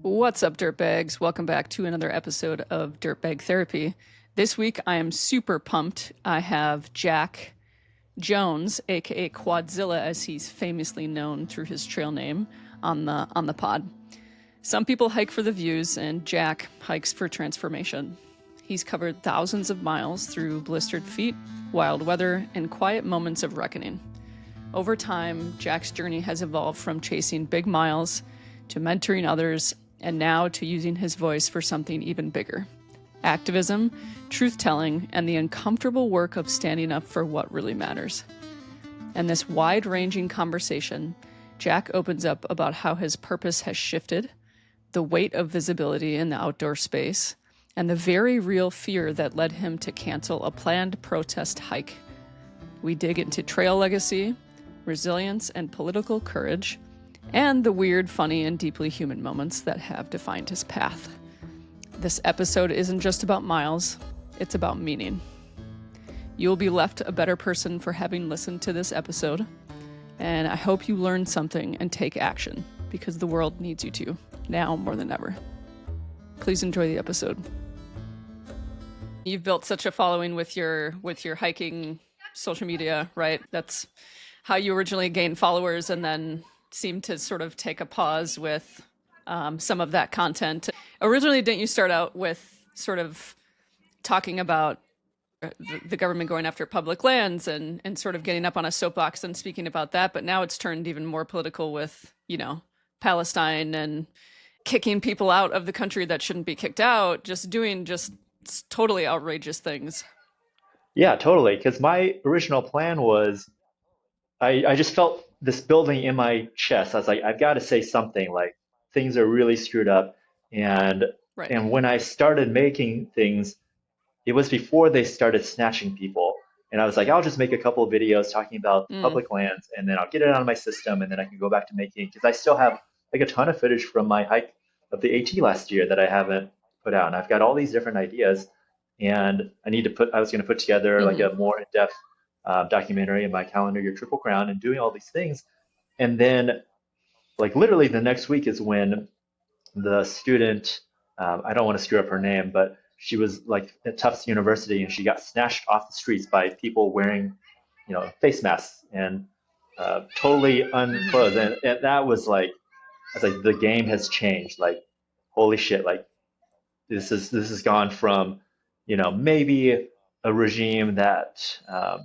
What's up, Dirtbags? Welcome back to another episode of Dirtbag Therapy. This week, I am super pumped. I have Jack Jones, aka Quadzilla, as he's famously known through his trail name, on the pod. Some people hike for the views, and Jack hikes for transformation. He's covered thousands of miles through blistered feet, wild weather, and quiet moments of reckoning. Over time, Jack's journey has evolved from chasing big miles to mentoring others, and now to using his voice for something even bigger: activism, truth-telling, and the uncomfortable work of standing up for what really matters. In this wide-ranging conversation, Jack opens up about how his purpose has shifted, the weight of visibility in the outdoor space, and the very real fear that led him to cancel a planned protest hike. We dig into trail legacy, resilience, and political courage, and the weird, funny, and deeply human moments that have defined his path. This episode isn't just about miles, it's about meaning. You will be left a better person for having listened to this episode, and I hope you learn something and take action, because the world needs you to, now more than ever. Please enjoy the episode. You've built such a following with your hiking social media, right? That's how you originally gained followers, and then seemed to sort of take a pause with some of that content. Originally, didn't you start out with sort of talking about the government going after public lands and sort of getting up on a soapbox and speaking about that? But now it's turned even more political with, Palestine and kicking people out of the country that shouldn't be kicked out, just doing just totally outrageous things. Yeah, totally. Because my original plan was I just felt this building in my chest. I was like, I've got to say something. Like things are really screwed up. And Right. and when I started making things, it was before they started snatching people. And I was like, I'll just make a couple of videos talking about Mm. public lands, and then I'll get it out of my system, and then I can go back to making because I still have like a ton of footage from my hike of the AT last year that I haven't put out. And I've got all these different ideas, and I was going to put together like Hmm. a more in-depth documentary in my calendar, Your Triple Crown, and doing all these things. And then, like literally, the next week is when the student, I don't want to screw up her name, but she was like at Tufts University and she got snatched off the streets by people wearing, face masks and totally Hmm. unclothed. And that was like, I was like, the game has changed. Like, holy shit! Like, this has gone from, maybe a regime that,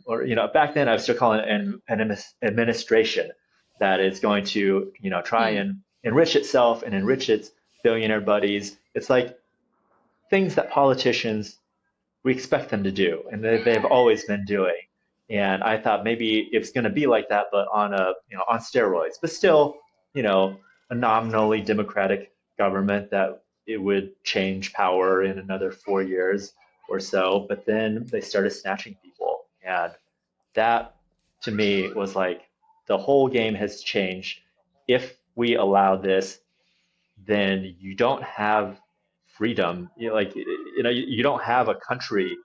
or back then I was still calling it an administration that is going to, try Mm. and enrich itself and enrich its billionaire buddies. It's like things that politicians we expect them to do, and they've always been doing. And I thought maybe it's going to be like that, but on steroids, but still, you know, a nominally democratic government that it would change power in another 4 years or so. But then they started snatching people, and that to me was like the whole game has changed. If we allow this, then you don't have freedom. You don't have a country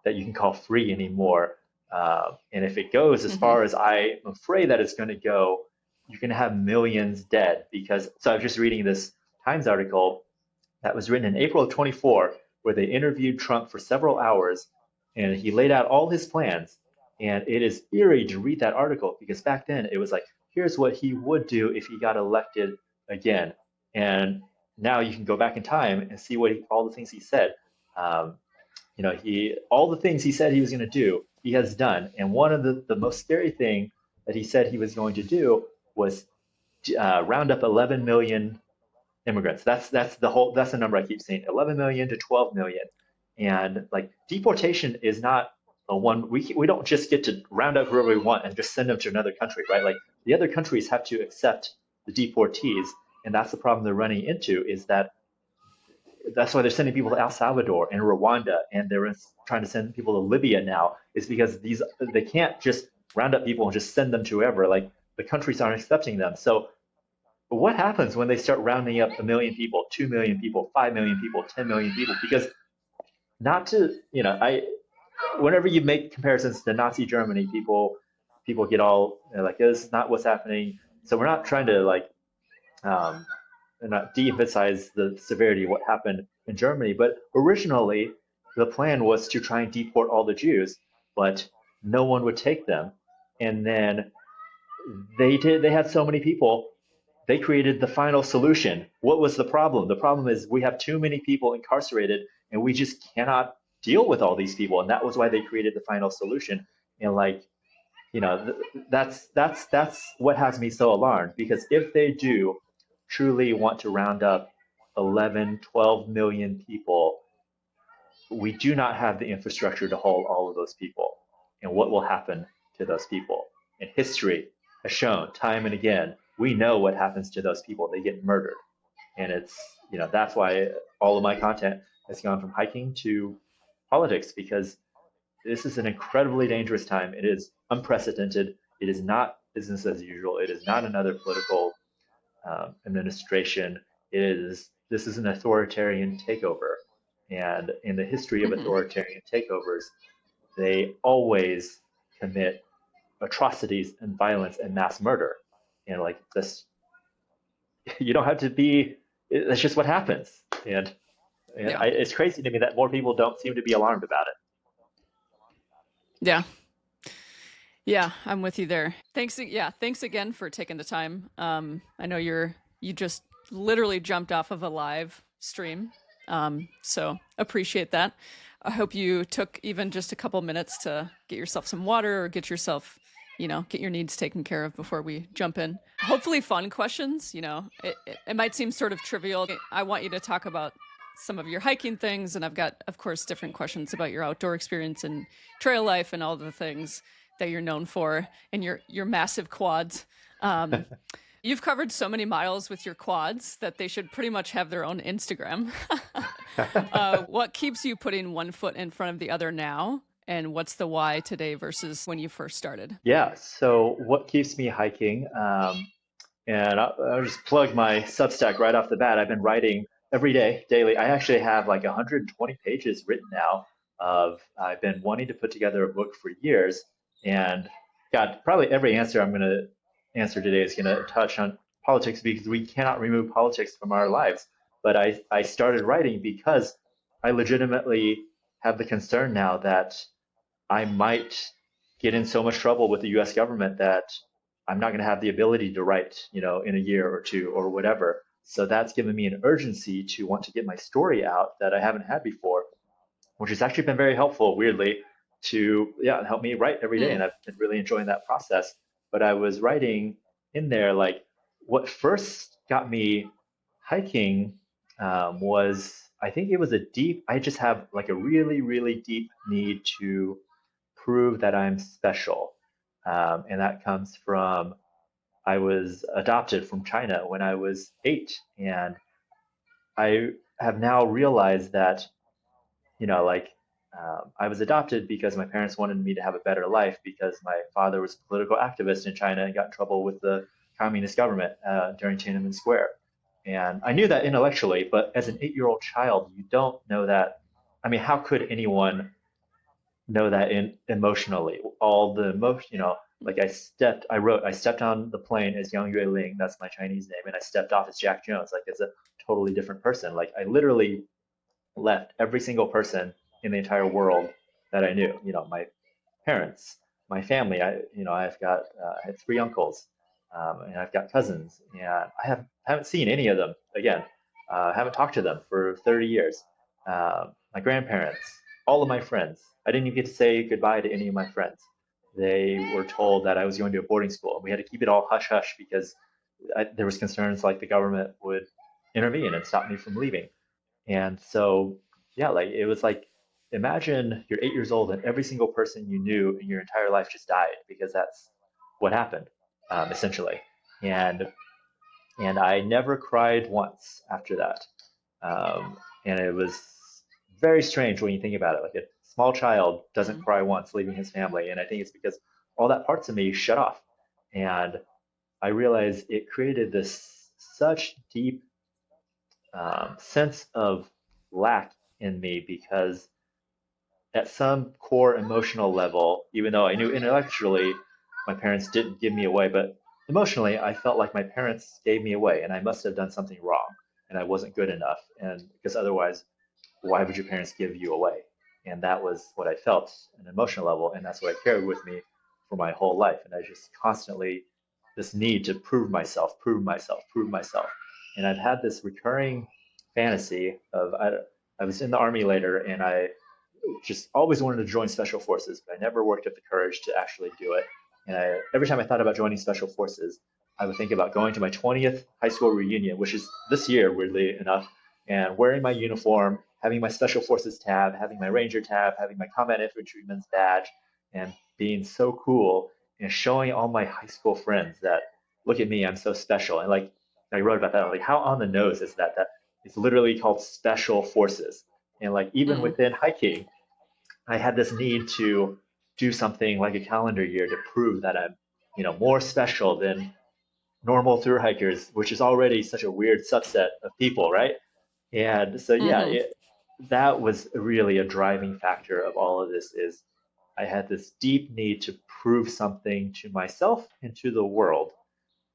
that you can call free anymore. And if it goes as Hmm. far as I'm afraid that it's going to go, you're going to have millions dead. Because so I was just reading this Times article that was written in April of 24, where they interviewed Trump for several hours, and he laid out all his plans. And it is eerie to read that article because back then it was like, here's what he would do if he got elected again. And now you can go back in time and see all the things he said. Um, he all the things he said he was going to do, he has done. And one of the most scary thing that he said he was going to do was round up 11 million immigrants. That's the number I keep saying, 11 million to 12 million. And like deportation is not a one we don't just get to round up whoever we want and just send them to another country, right? Like the other countries have to accept the deportees, and that's the problem they're running into is that's why they're sending people to El Salvador and Rwanda, and they're trying to send people to Libya now. Is because they can't just round up people and just send them to wherever. Like the countries aren't accepting them. So but what happens when they start rounding up 1 million people, 2 million people, 5 million people, 10 million people? Because not to, whenever you make comparisons to Nazi Germany, people get all like, this is not what's happening. So we're not trying to like um, not de-emphasize the severity of what happened in Germany, but originally the plan was to try and deport all the Jews, but no one would take them. And then they had so many people, they created the final solution. What was the problem? The problem is we have too many people incarcerated and we just cannot deal with all these people. And that was why they created the final solution. And like, that's what has me so alarmed, because if they do truly want to round up 11, 12 million people, we do not have the infrastructure to hold all of those people. And what will happen to those people? And history has shown time and again, we know what happens to those people. They get murdered. And that's why all of my content has gone from hiking to politics, because this is an incredibly dangerous time. It is unprecedented. It is not business as usual. It is not another political administration. This is an authoritarian takeover. And in the history of Hmm. authoritarian takeovers, they always commit atrocities and violence and mass murder. And like this, you don't have to be. That's just what happens. And Yeah. it's crazy to me that more people don't seem to be alarmed about it. Yeah. Yeah, I'm with you there. Thanks. Yeah, thanks again for taking the time. I know you just literally jumped off of a live stream, so appreciate that. I hope you took even just a couple minutes to get yourself some water or get yourself, get your needs taken care of before we jump in. Hopefully, fun questions. It might seem sort of trivial. I want you to talk about some of your hiking things, and I've got, of course, different questions about your outdoor experience and trail life and all the things that you're known for and your massive quads. Um, you've covered so many miles with your quads that they should pretty much have their own Instagram. What keeps you putting one foot in front of the other now? And what's the why today versus when you first started? Yeah. So what keeps me hiking? And I'll just plug my Substack right off the bat. I've been writing every day, daily. I actually have like 120 pages written now. I've been wanting to put together a book for years, and God, probably every answer I'm going to answer today is going to touch on politics, because we cannot remove politics from our lives. But I started writing because I legitimately have the concern now that I might get in so much trouble with the US government that I'm not going to have the ability to write, in a year or two or whatever. So that's given me an urgency to want to get my story out that I haven't had before, which has actually been very helpful, weirdly, to help me write every day. Mm. And I've been really enjoying that process. But I was writing in there, like, what first got me hiking was, I think it was I just have like a really, really deep need to prove that I'm special. And that comes from, I was adopted from China when I was 8. And I have now realized that, like, I was adopted because my parents wanted me to have a better life, because my father was a political activist in China and got in trouble with the communist government during Tiananmen Square. And I knew that intellectually, but as an 8-year-old child, you don't know that. I mean, how could anyone know that emotionally? All the emotion, like I stepped on the plane as Yang Yue Ling, that's my Chinese name, and I stepped off as Jack Jones, like as a totally different person. Like I literally left every single person in the entire world that I knew. My parents, my family. I had 3 uncles, and I've got cousins, and haven't seen any of them again. Haven't talked to them for 30 years. My grandparents, all of my friends. I didn't even get to say goodbye to any of my friends. They were told that I was going to a boarding school, and we had to keep it all hush hush because there was concerns like the government would intervene and stop me from leaving. And so, yeah, like it was like, imagine you're 8 years old and every single person you knew in your entire life just died, because that's what happened, essentially. And I never cried once after that. And it was very strange when you think about it. Like a small child doesn't Mm. cry once leaving his family. And I think it's because all that parts of me shut off. And I realized it created this such deep sense of lack in me, because at some core emotional level, even though I knew intellectually my parents didn't give me away, but emotionally, I felt like my parents gave me away and I must have done something wrong and I wasn't good enough. And because otherwise, why would your parents give you away? And that was what I felt at an emotional level. And that's what I carried with me for my whole life. And I just constantly, this need to prove myself, prove myself, prove myself. And I've had this recurring fantasy of, I was in the army later and I just always wanted to join special forces, but I never worked up the courage to actually do it. And every time I thought about joining special forces, I would think about going to my 20th high school reunion, which is this year, weirdly enough, and wearing my uniform, having my special forces tab, having my ranger tab, having my combat infantryman's badge, and being so cool and showing all my high school friends that look at me, I'm so special. And like I wrote about that, like how on the nose is that? That it's literally called special forces. And like even Mm, within hiking, I had this need to do something like a calendar year to prove that I'm, more special than normal thru hikers, which is already such a weird subset of people, right? And so, yeah, hmm that was really a driving factor of all of this is I had this deep need to prove something to myself and to the world.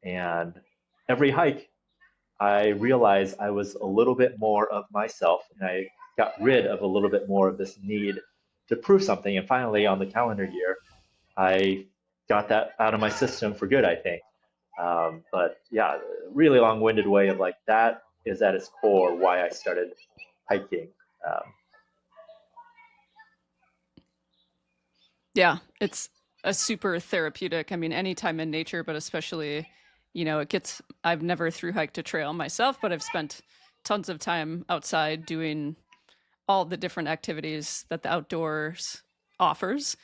And every hike I realized I was a little bit more of myself and I got rid of a little bit more of this need to prove something. And finally, on the calendar year, I got that out of my system for good, I think. But yeah, really long winded way of like that is at its core why I started hiking. Um, Yeah, it's a super therapeutic. I mean, anytime in nature, but especially, it gets, I've never through hiked a trail myself, but I've spent tons of time outside doing all the different activities that the outdoors offers.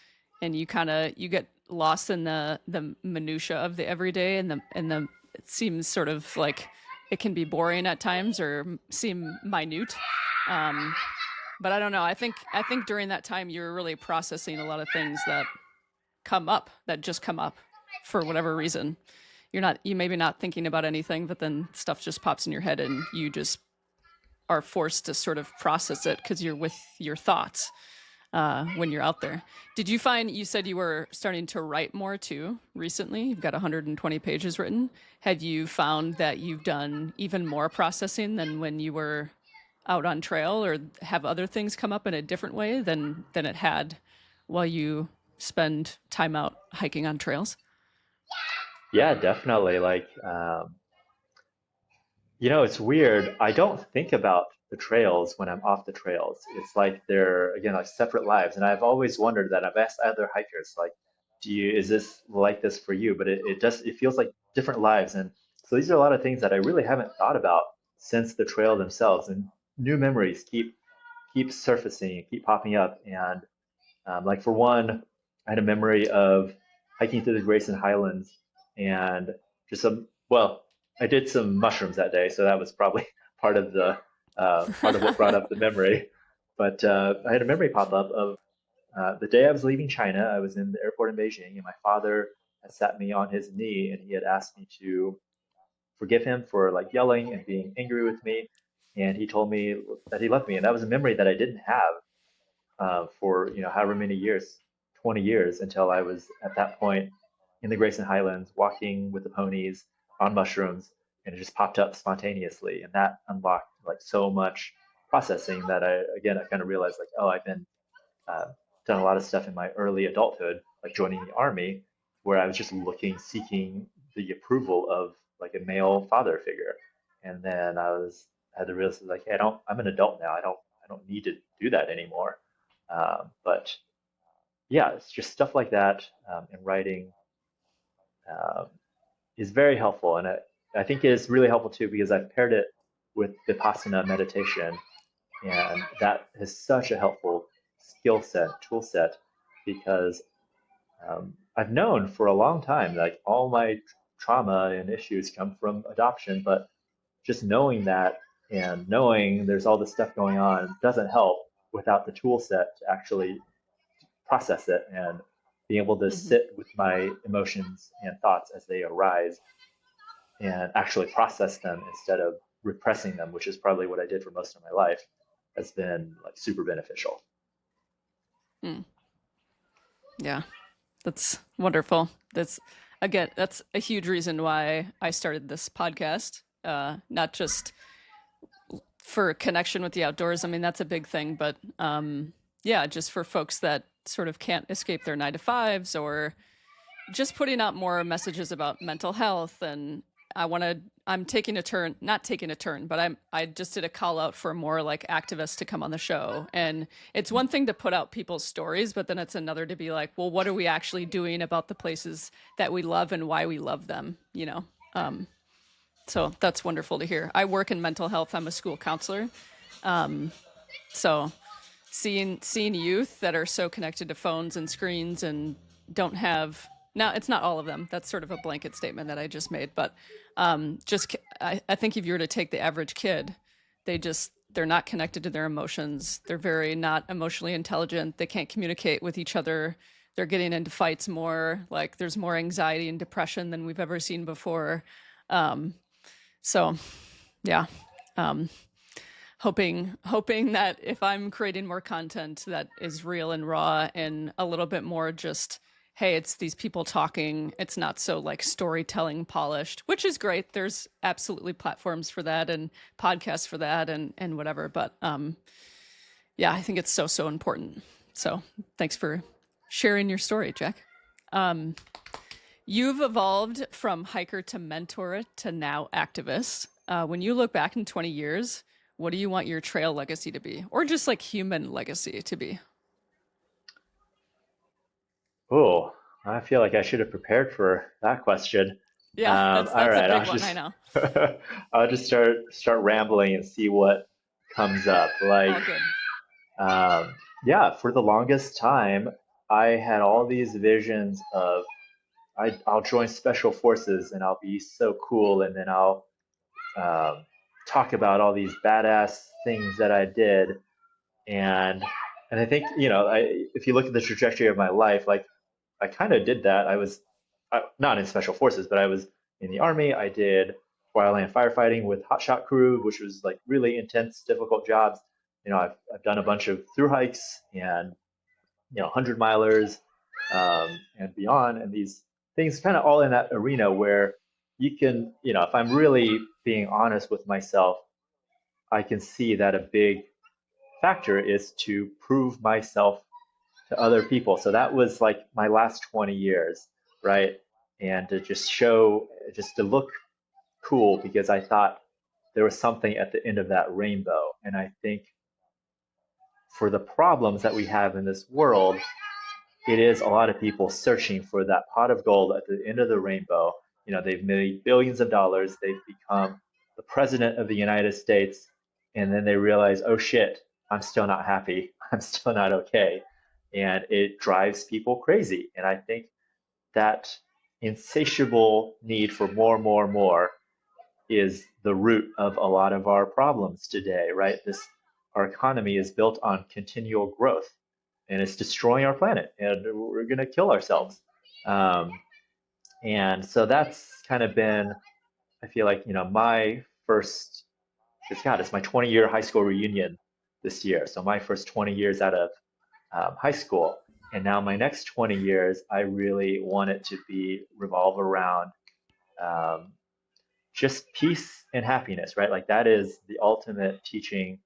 And you get lost in the minutia of the everyday and it seems sort of like it can be boring at times or seem minute. Um, but I don't know. I think during that time you're really processing a lot of things that just come up for whatever reason. You maybe not thinking about anything, but then stuff just pops in your head and you just are forced to sort of process it because you're with your thoughts when you're out there. Did you find you said you were starting to write more too recently? You've got 120 pages written. Have you found that you've done even more processing than when you were out on trail, or have other things come up in a different way than it had while you spend time out hiking on trails? yeah, definitely. Like, it's weird. I don't think about the trails when I'm off the trails. It's like they're, again, like separate lives. And I've always wondered that. I've asked other hikers, like, is this like this for you? But it feels like different lives. And so these are a lot of things that I really haven't thought about since the trail themselves. And new memories keep surfacing and keep popping up. And like for one, I had a memory of hiking through the Grayson Highlands and just well, I did some mushrooms that day, so that was probably part of the part of what brought up the memory. But I had a memory pop up of the day I was leaving China. I was in the airport in Beijing, and my father had sat me on his knee, and he had asked me to forgive him for like yelling and being angry with me. And he told me that he loved me, and that was a memory that I didn't have for however many years, 20 years, until I was at that point in the Grayson Highlands walking with the ponies on mushrooms, and it just popped up spontaneously, and that unlocked like so much processing that I kind of realized like, oh, I've been uh, done a lot of stuff in my early adulthood, like joining the army, where I was just seeking the approval of like a male father figure, and then had to realize like, hey, I'm an adult now. I don't need to do that anymore. But yeah, it's just stuff like that in writing um, is very helpful, and I think it is really helpful too because I've paired it with vipassana meditation, and that is such a helpful tool set, because I've known for a long time like all my trauma and issues come from adoption, but just knowing that and knowing there's all this stuff going on doesn't help without the tool set to actually process it and being able to Hmm sit with my emotions and thoughts as they arise and actually process them instead of repressing them, which is probably what I did for most of my life, has been like super beneficial. Mm, yeah, that's wonderful. That's again, that's a huge reason why I started this podcast. Not just for connection with the outdoors. I mean, that's a big thing, but yeah, just for folks that sort of can't escape their 9 to 5s, or just putting out more messages about mental health. And I'm taking a turn, not taking a turn, but I just did a call out for more like activists to come on the show. And it's one thing to put out people's stories, but then it's another to be like, well, what are we actually doing about the places that we love and why we love them, you know? So that's wonderful to hear. I work in mental health. I'm a school counselor. So seeing youth that are so connected to phones and screens and don't have, now it's not all of them, that's sort of a blanket statement that I just made, but I think if you were to take the average kid, they're not connected to their emotions, they're very not emotionally intelligent, they can't communicate with each other, they're getting into fights more, like there's more anxiety and depression than we've ever seen before. So yeah, hoping that if I'm creating more content that is real and raw and a little bit more just, hey, it's these people talking, it's not so like storytelling polished, which is great. There's absolutely platforms for that and podcasts for that and whatever. But yeah, I think it's so important. So thanks for sharing your story, Jack. You've evolved from hiker to mentor to now activist. When you look back in 20 years, what do you want your trail legacy to be, or just like human legacy to be? Oh, I feel like I should have prepared for that question. Yeah, that's All that's a right, big one. I know. I'll just start rambling and see what comes up. All good. Um, yeah, for the longest time, I had all these visions of I'll join special forces and I'll be so cool, and then I'll um, talk about all these badass things that I did, and I think if you look at the trajectory of my life, like I kind of did that. Not in special forces, but I was in the army. I did wildland firefighting with hotshot crew, which was like really intense, difficult jobs. I've done a bunch of through hikes and 100 milers and beyond, and these things kind of all in that arena where you can, if I'm really being honest with myself, I can see that a big factor is to prove myself to other people. So that was like my last 20 years, right? And to just just to look cool because I thought there was something at the end of that rainbow. And I think for the problems that we have in this world, it is a lot of people searching for that pot of gold at the end of the rainbow. They've made billions of dollars, they've become the president of the United States, and then they realize, oh shit, I'm still not happy. I'm still not okay. And it drives people crazy. And I think that insatiable need for more, more, more is the root of a lot of our problems today, right? Our economy is built on continual growth, and it's destroying our planet, and we're going to kill ourselves. Um, and so that's kind of been, I feel like, my first, it's my 20-year high school reunion this year. So my first 20 years out of high school. And now my next 20 years, I really want it to revolve around um, just peace and happiness, right? Like that is the ultimate teaching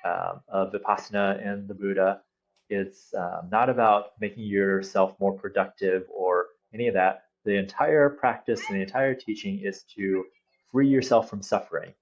of Vipassana and the Buddha. It's not about making yourself more productive or any of that. The entire practice and the entire teaching is to free yourself from suffering.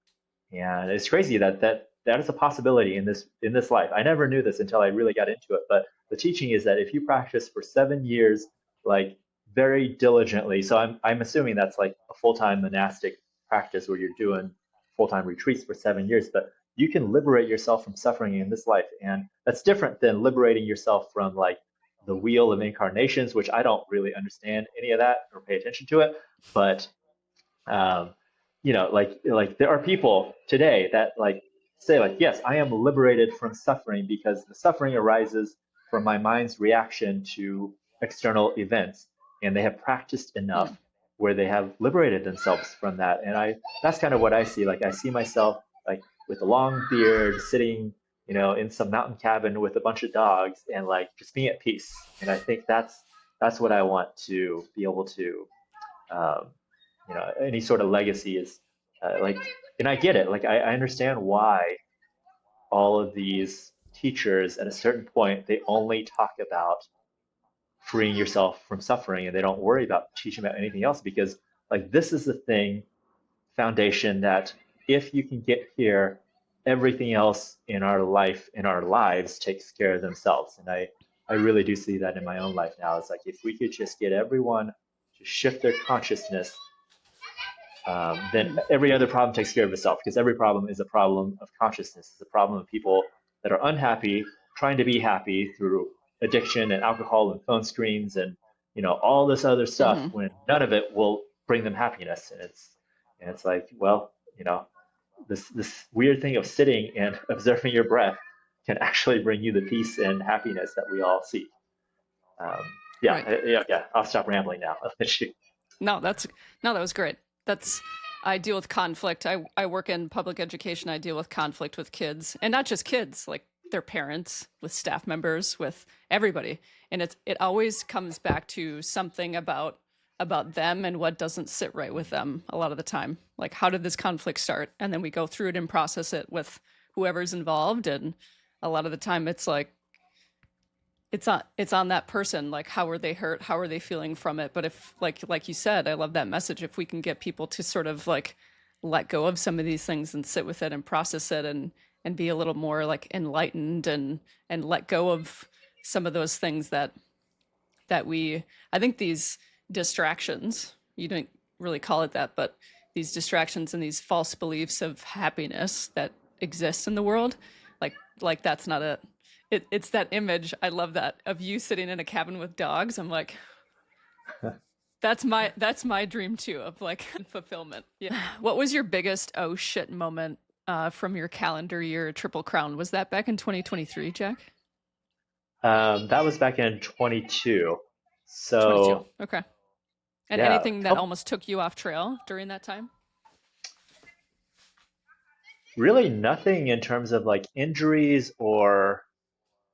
And it's crazy that is a possibility in this life. I never knew this until I really got into it. But the teaching is that if you practice for 7 years, like very diligently, so I'm assuming that's like a full-time monastic practice where you're doing full-time retreats for 7 years, but you can liberate yourself from suffering in this life. And that's different than liberating yourself from like the wheel of incarnations, which I don't really understand any of that or pay attention to it. But um, like there are people today that like say like, yes, I am liberated from suffering because the suffering arises from my mind's reaction to external events, and they have practiced enough Mm. where they have liberated themselves from that. And that's kind of what I see. Like I see myself like with a long beard sitting, in some mountain cabin with a bunch of dogs and like just being at peace. And I think that's what I want to be able to um, any sort of legacy is like, and I get it. Like, I understand why all of these teachers at a certain point, they only talk about freeing yourself from suffering and they don't worry about teaching about anything else because like this is the thing foundation that if you can get here, everything else in our life, in our lives, takes care of themselves. And I really do see that in my own life now. It's like if we could just get everyone to shift their consciousness, then Mm. every other problem takes care of itself because every problem is a problem of consciousness. It's a problem of people that are unhappy, trying to be happy through addiction and alcohol and phone screens and all this other stuff Hmm. when none of it will bring them happiness. And it's like, well, this weird thing of sitting and observing your breath can actually bring you the peace and happiness that we all seek. Yeah, Right. yeah, yeah. I'll stop rambling now. No, that's no, that was great. That's I deal with conflict. I work in public education. I deal with conflict with kids, and not just kids, like their parents, with staff members, with everybody. And it always comes back to something about them and what doesn't sit right with them a lot of the time. Like how did this conflict start? And then we go through it and process it with whoever's involved. And a lot of the time it's like it's on that person, like how are they hurt, how are they feeling from it. But if like you said, I love that message, if we can get people to sort of like let go of some of these things and sit with it and process it and be a little more like enlightened and let go of some of those things that we I think these distractions, you don't really call it that, but these distractions and these false beliefs of happiness that exist in the world, like that's not it's that image. I love that of you sitting in a cabin with dogs. I'm like, that's my dream too of like fulfillment. Yeah. What was your biggest oh shit moment from your calendar year Triple Crown? Was that back in 2023, Jack? That was back in 22. 22. So Okay. And yeah, anything that almost took you off trail during that time? really nothing in terms of like injuries or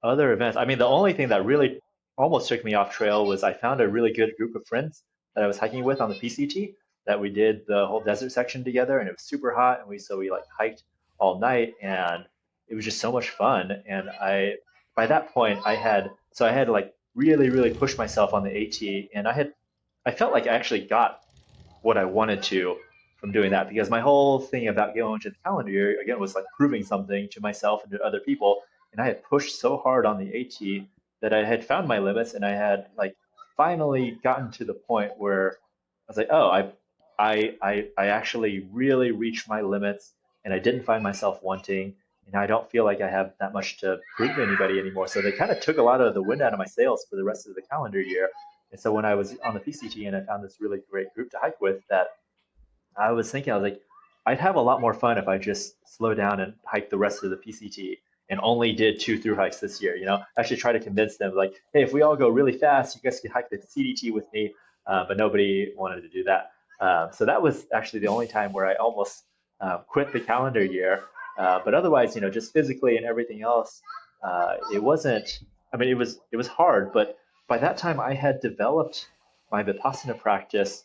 other events. I mean, the only thing that really almost took me off trail was I found a really good group of friends that I was hiking with on the PCT that we did the whole desert section together, and it was super hot, and we like hiked all night, and it was just so much fun. And by that point I had like really pushed myself on the AT, and I felt like I actually got what I wanted to from doing that because my whole thing about going to the calendar year again was like proving something to myself and to other people. And I had pushed so hard on the AT that I had found my limits and I had like finally gotten to the point where I was like, oh, I actually really reached my limits and I didn't find myself wanting. And I don't feel like I have that much to prove to anybody anymore. So they kind of took a lot of the wind out of my sails for the rest of the calendar year. And so when I was on the PCT and I found this really great group to hike with, that I was thinking, I was like, I'd have a lot more fun if I just slow down and hike the rest of the PCT and only did two through hikes this year. I actually try to convince them, like, hey, if we all go really fast, you guys can hike the CDT with me. But nobody wanted to do that. So that was actually the only time where I almost quit the calendar year. But otherwise, just physically and everything else, it wasn't. I mean, it was hard, but by that time I had developed my Vipassana practice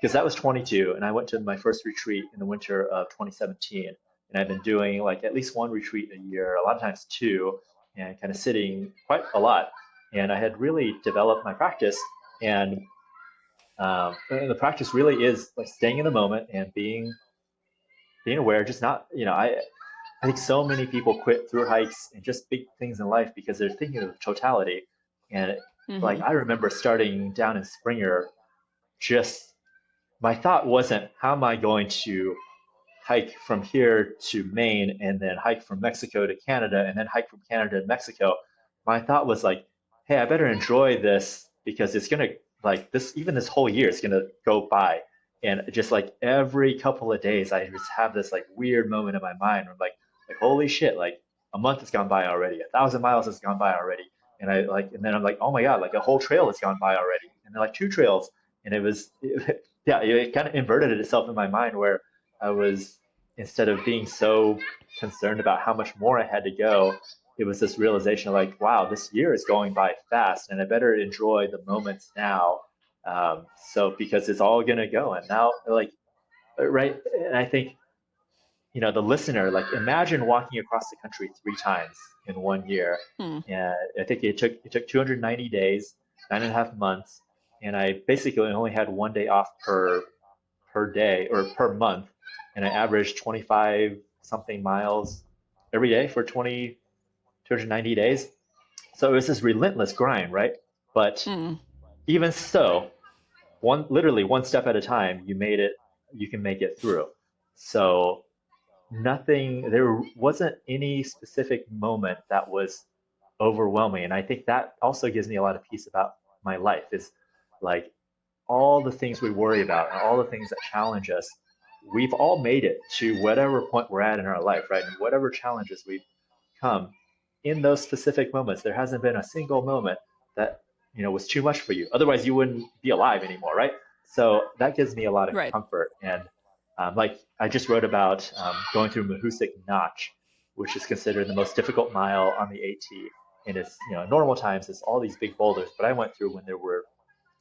because that was 22 and I went to my first retreat in the winter of 2017 and I've been doing like at least one retreat a year, a lot of times two, and kind of sitting quite a lot. And I had really developed my practice, and the practice really is like staying in the moment and being aware, just not, I think so many people quit through hikes and just big things in life because they're thinking of the totality. And like Mm-hmm. I remember starting down in Springer, just my thought wasn't how am I going to hike from here to Maine and then hike from Mexico to Canada and then hike from Canada to Mexico. My thought was like, hey, I better enjoy this because it's gonna like this even this whole year is gonna go by. And just like every couple of days, I just have this like weird moment in my mind where I'm like holy shit, like a month has gone by already, 1,000 miles has gone by already, and then I'm like, oh my god, like a whole trail has gone by already, and then like two trails, and yeah, it kind of inverted itself in my mind where I was instead of being so concerned about how much more I had to go, it was this realization of like, wow, this year is going by fast, and I better enjoy the moments now So because it's all gonna go, and now like right, and I think the listener, like imagine walking across the country 3 times in 1 year. Hmm. And I think it took 290 days, 9.5 months, and I basically only had 1 day off per day or per month, and I averaged 25 something miles every day for 290 days. So it was this relentless grind, right? But Hmm. even so, literally one step at a time, you can make it through. So there wasn't any specific moment that was overwhelming. And I think that also gives me a lot of peace about my life is like all the things we worry about and all the things that challenge us, we've all made it to whatever point we're at in our life, right? And whatever challenges we've come in those specific moments, there hasn't been a single moment that, was too much for you. Otherwise, you wouldn't be alive anymore, right? So that gives me a lot of Right. comfort. And like I just wrote about going through Mahusik Notch, which is considered the most difficult mile on the AT. And it's, normal times, it's all these big boulders, but I went through when there were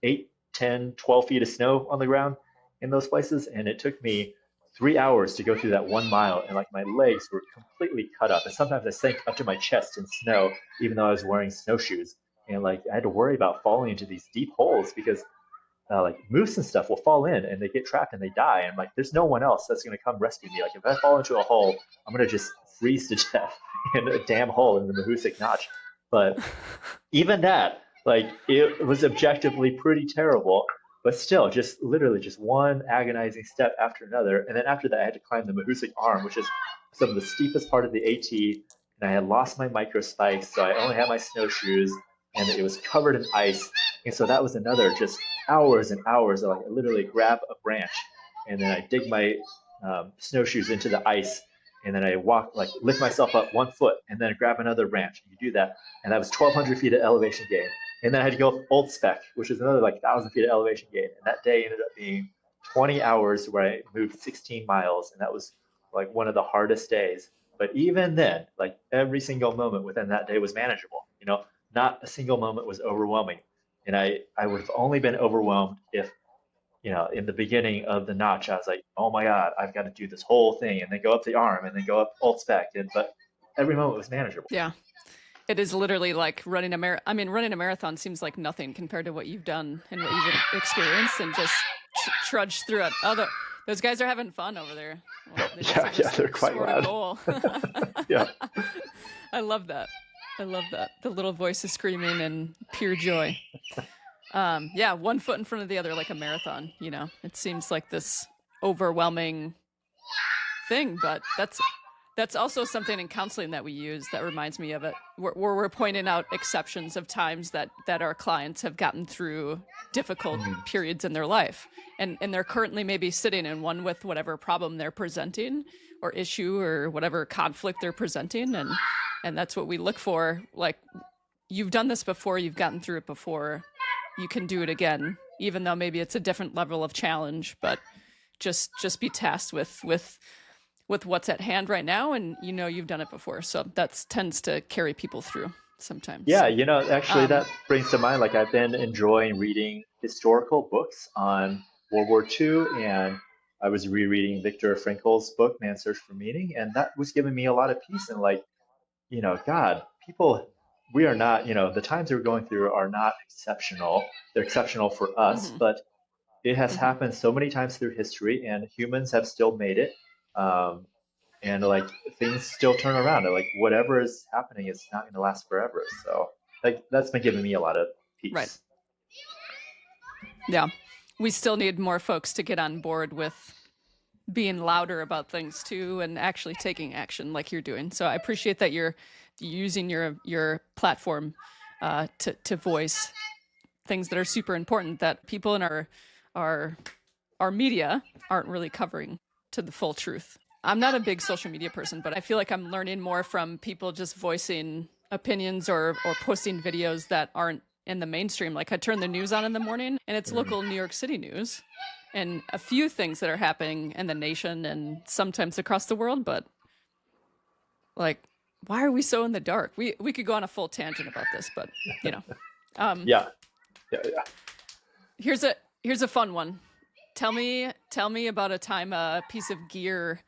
8, 10, 12 feet of snow on the ground in those places. And it took me 3 hours to go through that 1 mile. And like my legs were completely cut up. And sometimes I sank up to my chest in snow, even though I was wearing snowshoes. And like I had to worry about falling into these deep holes because like moose and stuff will fall in and they get trapped and they die. And like, there's no one else that's going to come rescue me. Like if I fall into a hole, I'm going to just freeze to death in a damn hole in the Mahusik Notch. But even that, like it was objectively pretty terrible, but still just literally just one agonizing step after another. And then after that, I had to climb the Mahusik Arm, which is some of the steepest part of the AT. And I had lost my micro spikes, so I only had my snowshoes and it was covered in ice. And so that was another just hours and hours of like I literally grab a branch and then I dig my snowshoes into the ice and then I walk like lift myself up 1 foot and then grab another branch. You do that, and that was 1,200 feet of elevation gain. And then I had to go up Old Spec, which is another like 1,000 feet of elevation gain. And that day ended up being 20 hours where I moved 16 miles, and that was like one of the hardest days. But even then, like every single moment within that day was manageable. Not a single moment was overwhelming. And I would have only been overwhelmed if, in the beginning of the notch, I was like, oh my God, I've got to do this whole thing and then go up the arm and then go up Old Spec. But every moment was manageable. Yeah. It is literally like running a marathon. I mean, running a marathon seems like nothing compared to what you've done and what you've experienced, and just trudge through it. Those guys are having fun over there. Well, they must Yeah, have yeah, just they're quite scored a loud. goal. Yeah. I love that. I love that. The little voices screaming and pure joy. Yeah, 1 foot in front of the other like a marathon. It seems like this overwhelming thing, but that's also something in counseling that we use that reminds me of it, where we're pointing out exceptions of times that our clients have gotten through difficult Mm. periods in their life, and they're currently maybe sitting in one with whatever problem they're presenting or issue or whatever conflict they're presenting, and that's what we look for. Like, you've done this before, you've gotten through it before, you can do it again, even though maybe it's a different level of challenge, but just be tasked with what's at hand right now, and you've done it before, so that tends to carry people through sometimes. Yeah, So actually, that brings to mind, like, I've been enjoying reading historical books on World War II, and I was rereading Viktor Frankl's book, Man's Search for Meaning, and that was giving me a lot of peace. And, like, God, people, we are not, the times we're going through are not exceptional. They're exceptional for us, hmm but it has hmm happened so many times through history, and humans have still made it. Um, and like things still turn around. And like whatever is happening is not going to last forever. So like that's been giving me a lot of right. peace. Yeah, we still need more folks to get on board with being louder about things too, and actually taking action like you're doing. So I appreciate that you're using your platform to voice things that are super important that people in our our media aren't really covering to the full truth. I'm not a big social media person, but I feel like I'm learning more from people just voicing opinions or posting videos that aren't in the mainstream. Like, I turn the news on in the morning and it's Mm. local New York City news and a few things that are happening in the nation and sometimes across the world, but like, why are we so in the dark? We could go on a full tangent about this, but you know. Um Yeah, yeah, yeah. Here's a fun one. Tell me about a time a piece of gear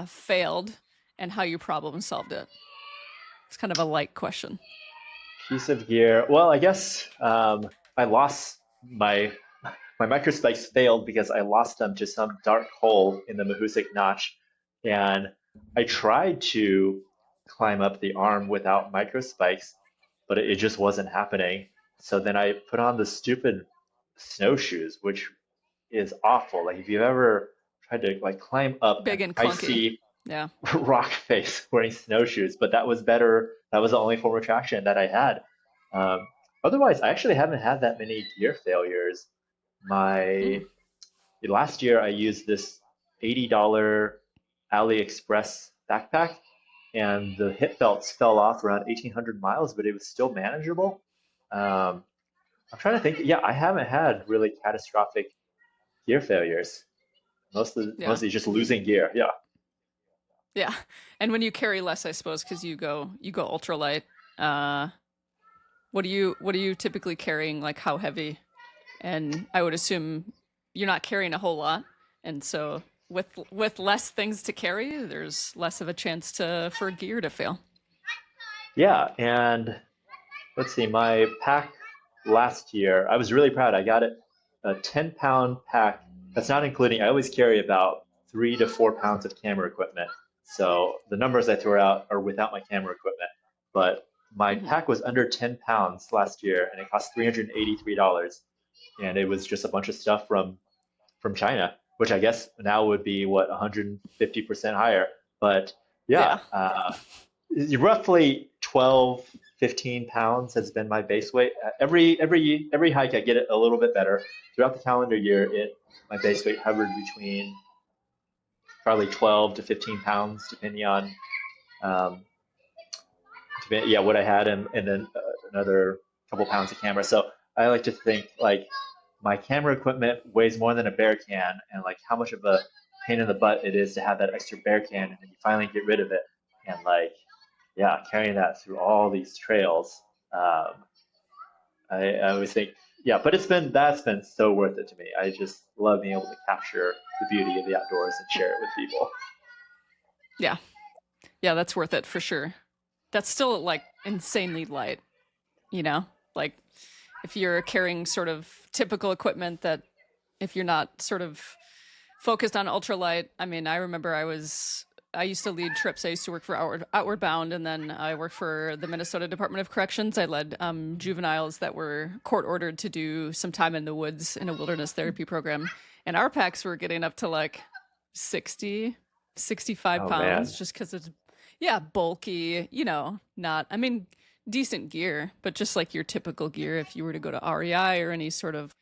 failed and how you problem solved it. It's kind of a light question. Piece of gear. Well, I guess I lost my microspikes failed because I lost them to some dark hole in the Mahusik Notch, and I tried to climb up the arm without microspikes, but it just wasn't happening. So then I put on the stupid snowshoes, which is awful. Like if you've ever tried to like climb up Big an and clunky. icy Yeah. rock face wearing snowshoes, but that was better. That was the only form of traction that I had. Um, Otherwise, I actually haven't had that many gear failures. Mm. My last year, I used this $80 AliExpress backpack, and the hip belts fell off around 1,800 miles, but it was still manageable. Um, I'm trying to think. Yeah, I haven't had really catastrophic gear failures. Yeah. Mostly just losing gear. Yeah. Yeah. And when you carry less, I suppose, because you go ultralight. Uh, what are you typically carrying? Like how heavy? And I would assume you're not carrying a whole lot, and so with less things to carry, there's less of a chance to for gear to fail. Yeah, and let's see, my pack last year, I was really proud. I got it a 10-pound pack. That's not including, I always carry about 3 to 4 pounds of camera equipment. So the numbers I throw out are without my camera equipment. But my Hmm. pack was under 10 pounds last year and it cost $383. And it was just a bunch of stuff from China, which I guess now would be what 150% higher. But yeah, Yeah. roughly 12, 15 pounds has been my base weight. Every hike I get it a little bit better. Throughout the calendar year, it my base weight hovered between probably 12 to 15 pounds, depending on um, yeah what I had, and then another couple pounds of camera. So I like to think like my camera equipment weighs more than a bear can, and like how much of a pain in the butt it is to have that extra bear can, and then you finally get rid of it, and like yeah, carrying that through all these trails. Um, I always think, yeah, but that's been so worth it to me. I just love being able to capture the beauty of the outdoors and share it with people. Yeah. Yeah, that's worth it for sure. That's still like insanely light, you know? Like if you're carrying sort of typical equipment that if you're not sort of focused on ultralight, I mean, I used to lead trips. I used to work for Outward Bound, and then I worked for the Minnesota Department of Corrections. I led juveniles that were court ordered to do some time in the woods in a wilderness therapy program. And our packs were getting up to like 60, 65 Oh pounds man. just because it's, yeah, bulky, not, I mean, decent gear, but just like your typical gear if you were to go to REI or any sort of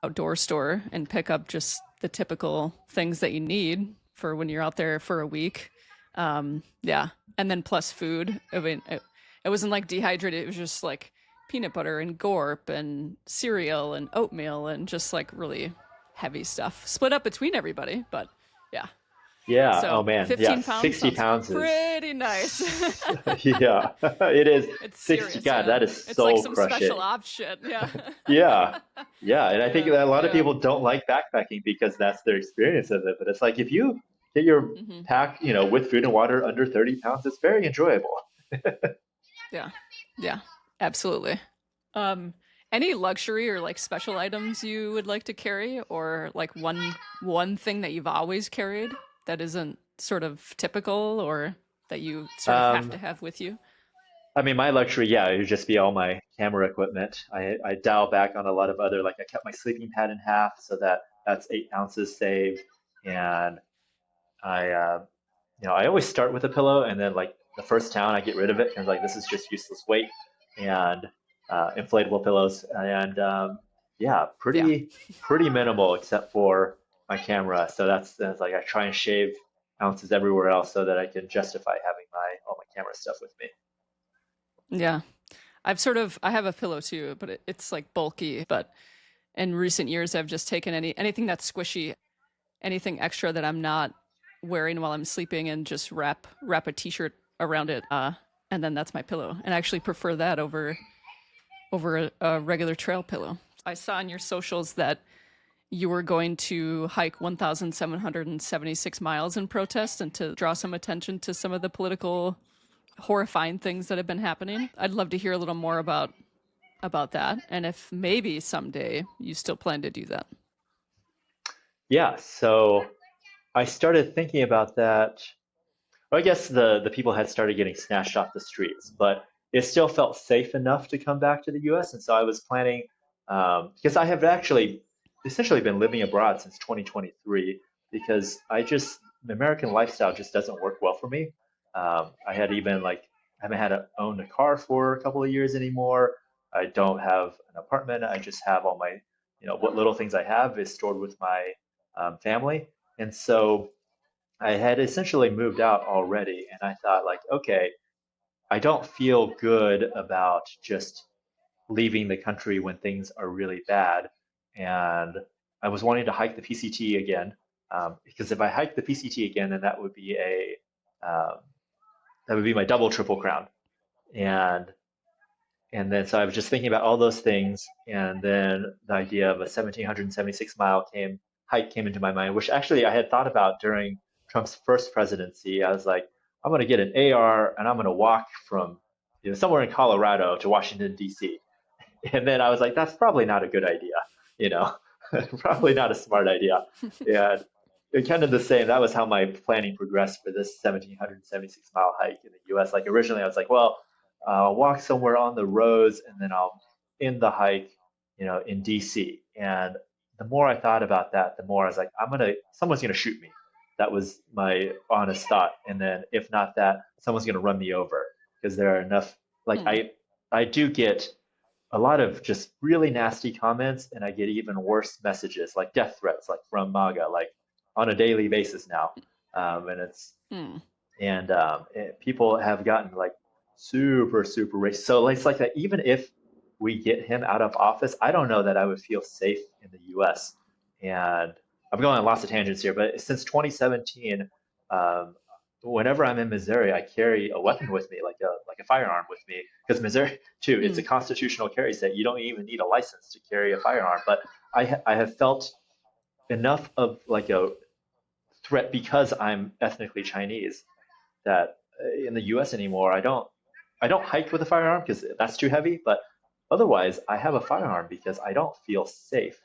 outdoor store and pick up just the typical things that you need for when you're out there for a week. Yeah, and then plus food. I mean, it wasn't like dehydrated. It was just like peanut butter and gorp and cereal and oatmeal and just like really heavy stuff split up between everybody. But yeah, Yeah. Oh so man. Yeah. 15 pounds 60 sounds pounds is, pretty nice. yeah, it is It's 60. serious, God, yeah. that is It's like soul some special crushing. ops shit. Yeah. Yeah. Yeah. And I think Yeah. that a lot of Yeah. people don't like backpacking because that's their experience of it. But it's like if you get your Hmm. pack, with food and water under 30 pounds, it's very enjoyable. Yeah. Yeah. Absolutely. Um, any luxury or like special items you would like to carry, or like one thing that you've always carried that isn't sort of typical or that you sort of have Um, to have with you? I mean, my luxury, yeah, it would just be all my camera equipment. I dial back on a lot of other, like I cut my sleeping pad in half so that that's 8 ounces saved. And I always start with a pillow and then like the first town I get rid of it because like this is just useless weight and inflatable pillows. And yeah, Yeah. pretty minimal except for my camera. So that's like I try and shave ounces everywhere else so that I can justify having my all my camera stuff with me. Yeah. I have a pillow too, but it's like bulky. But in recent years, I've just taken anything that's squishy, anything extra that I'm not wearing while I'm sleeping, and just wrap a t-shirt around it, and then that's my pillow. And I actually prefer that over a regular trail pillow. I saw on your socials that you were going to hike 1,776 miles in protest and to draw some attention to some of the political horrifying things that have been happening. I'd love to hear a little more about that, and if maybe someday you still plan to do that. Yeah, so I started thinking about that. Well, I guess the people had started getting snatched off the streets, but it still felt safe enough to come back to the U.S. And so I was planning, because I have actually essentially been living abroad since 2023, because the American lifestyle just doesn't work well for me. I had even like, I haven't had to own a car for a couple of years anymore. I don't have an apartment. I just have all my, what little things I have is stored with my family. And so I had essentially moved out already, and I thought, like, okay, I don't feel good about just leaving the country when things are really bad. And I was wanting to hike the PCT again, because if I hike the PCT again, then um, that would be my double triple crown. And and then so I was just thinking about all those things, and then the idea of a 1,776 mile hike came into my mind, which actually I had thought about during Trump's first presidency. I was like, I'm going to get an AR and I'm going to walk from somewhere in Colorado to Washington D.C. And then I was like, that's probably not a good idea, you know, probably not a smart idea. And it kind of the same. That was how my planning progressed for this 1,776 mile hike in the U.S. Like originally, I was like, well, I'll walk somewhere on the roads and then I'll end the hike, in D.C. And the more I thought about that, the more I was like, someone's gonna shoot me. That was my honest thought. And then if not that, someone's gonna run me over because there are enough. Like Hmm. I do get a lot of just really nasty comments, and I get even worse messages like death threats, like from MAGA, like on a daily basis now. And it's Hmm. and people have gotten like super super racist. So it's like that. Even if we get him out of office, I don't know that I would feel safe in the U.S. And I'm going on lots of tangents here, but since 2017, um, whenever I'm in Missouri, I carry a weapon with me, like a firearm with me, because Missouri too, it's Hmm. a constitutional carry state. You don't even need a license to carry a firearm. But I have felt enough of like a threat because I'm ethnically Chinese that in the U.S. anymore, I don't hike with a firearm because that's too heavy. But otherwise, I have a firearm because I don't feel safe.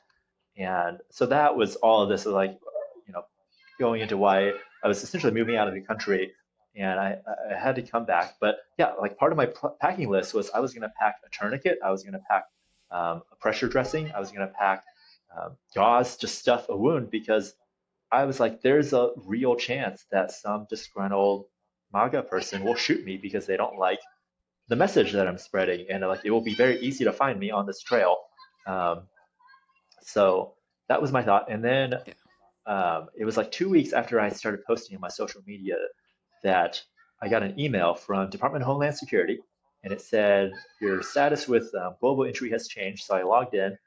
And so that was all of this, like, you know, going into why I was essentially moving out of the country, and I had to come back. But yeah, like part of my packing list was I was going to pack a tourniquet, I was going to pack a pressure dressing, I was going to pack gauze to stuff a wound because I was like, there's a real chance that some disgruntled MAGA person will shoot me because they don't like the message that I'm spreading, and like it will be very easy to find me on this trail. Um, so that was my thought, and then Yeah. it was like 2 weeks after I started posting on my social media that I got an email from Department of Homeland Security, and it said your status with global entry has changed. So I logged in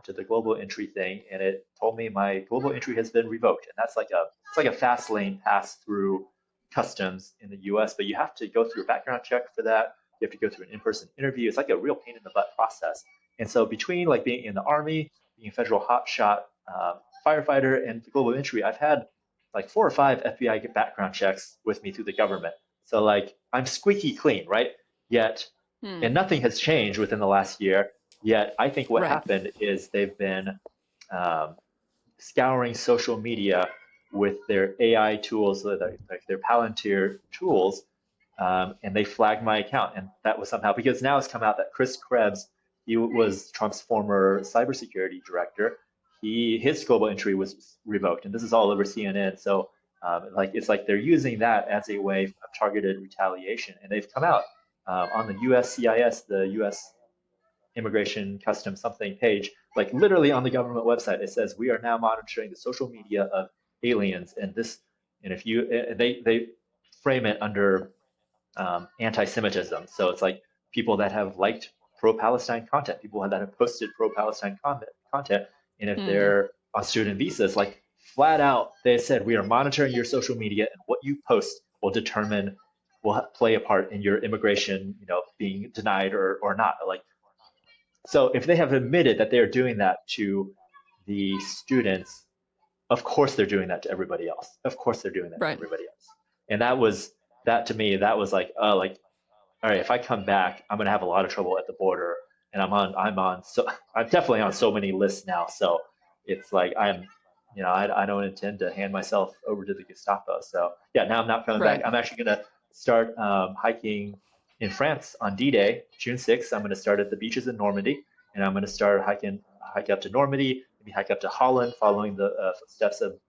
to the global entry thing, and it told me my global entry has been revoked. And that's like a fast lane pass through customs in the U.S., but you have to go through a background check for that. You have to go through an in-person interview. It's like a real pain in the butt process. And so between like being in the army, being a federal hotshot firefighter, and the global entry, I've had like 4 or 5 FBI background checks with me through the government. So like I'm squeaky clean, right? Yet, Hmm. and nothing has changed within the last year. Yet I think what Right. happened is they've been um, scouring social media with their AI tools, like their Palantir tools, and they flagged my account. And that was somehow because now it's come out that Chris Krebs, he was Trump's former cybersecurity director. His global entry was revoked, and this is all over CNN. So like it's like they're using that as a way of targeted retaliation, and they've come out on the USCIS, the U.S. Immigration Customs something page, like literally on the government website, it says we are now monitoring the social media of aliens, and this, and if you, they frame it under anti-Semitism. So it's like people that have liked pro-Palestine content, people that have posted pro-Palestine content, and if Hmm. they're on student visas, like flat out, they said we are monitoring your social media, and what you post will play a part in your immigration, being denied or not. Like So if they have admitted that they're doing that to the students, of course they're doing that to everybody else. Of course they're doing that to Right. everybody else. And that to me, that was like, all right, if I come back, I'm gonna have a lot of trouble at the border. And I'm definitely on so many lists now. So it's like I don't intend to hand myself over to the Gestapo. So yeah, now I'm not coming back. Right. I'm actually gonna start hiking in France on D-Day, June 6th. I'm gonna start at the beaches in Normandy, and I'm gonna start hike up to Normandy, maybe hike up to Holland, following the footsteps of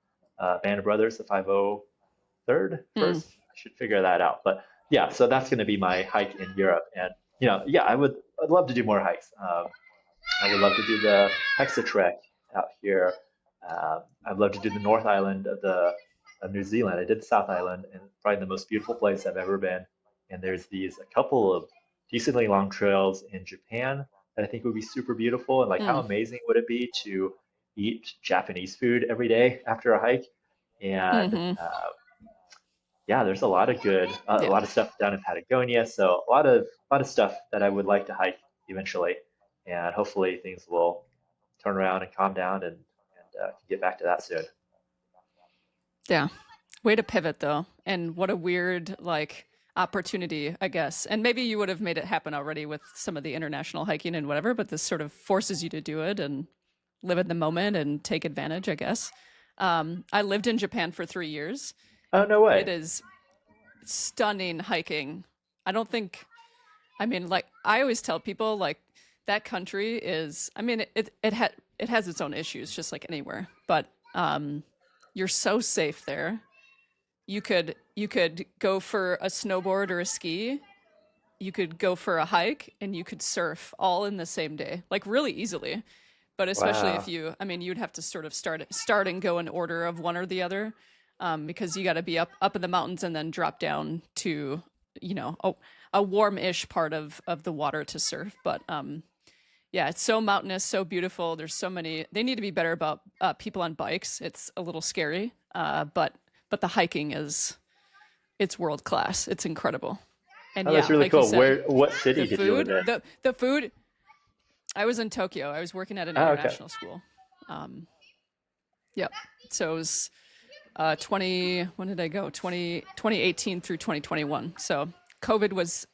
Band of Brothers, the 503rd Hmm. first. I should figure that out. But yeah, so that's going to be my hike in Europe. And, yeah, I'd love to do more hikes. I would love to do the Hexa Trek out here. I'd love to do the North Island of New Zealand. I did the South Island, and probably the most beautiful place I've ever been. And there's a couple of decently long trails in Japan that I think would be super beautiful. And like, how Hmm. amazing would it be to eat Japanese food every day after a hike? And Hmm. yeah, there's a Yeah. lot of stuff down in Patagonia. So a lot of stuff that I would like to hike eventually, and hopefully things will turn around and calm down, and get back to that soon. Yeah. Way to pivot though. And what a weird like opportunity, I guess. And maybe you would have made it happen already with some of the international hiking and whatever, but this sort of forces you to do it and live in the moment and take advantage, I guess. I lived in Japan for 3 years. Oh, no It way. is stunning hiking. I don't think, I mean, like, I always tell people, like, that country is, I mean, it has its own issues, just like anywhere, but you're so safe there. You could go for a snowboard or a ski. You could go for a hike and you could surf all in the same day, like really easily. But especially if Wow. you, I mean, you'd have to sort of start and go in order of one or the other, because you got to be up in the mountains and then drop down to, you know, a warm-ish part of the water to surf. But yeah, it's so mountainous, so beautiful. There's so many. They need to be better about people on bikes. It's a little scary, but the hiking is it's world class. It's incredible. And Oh, that's yeah, really like you cool. said, What the city did you live food, in? the food. I was in Tokyo. I was working at an Oh, okay. international school. Yep. So it was 20, when did I go? 2018 through 2021. So COVID was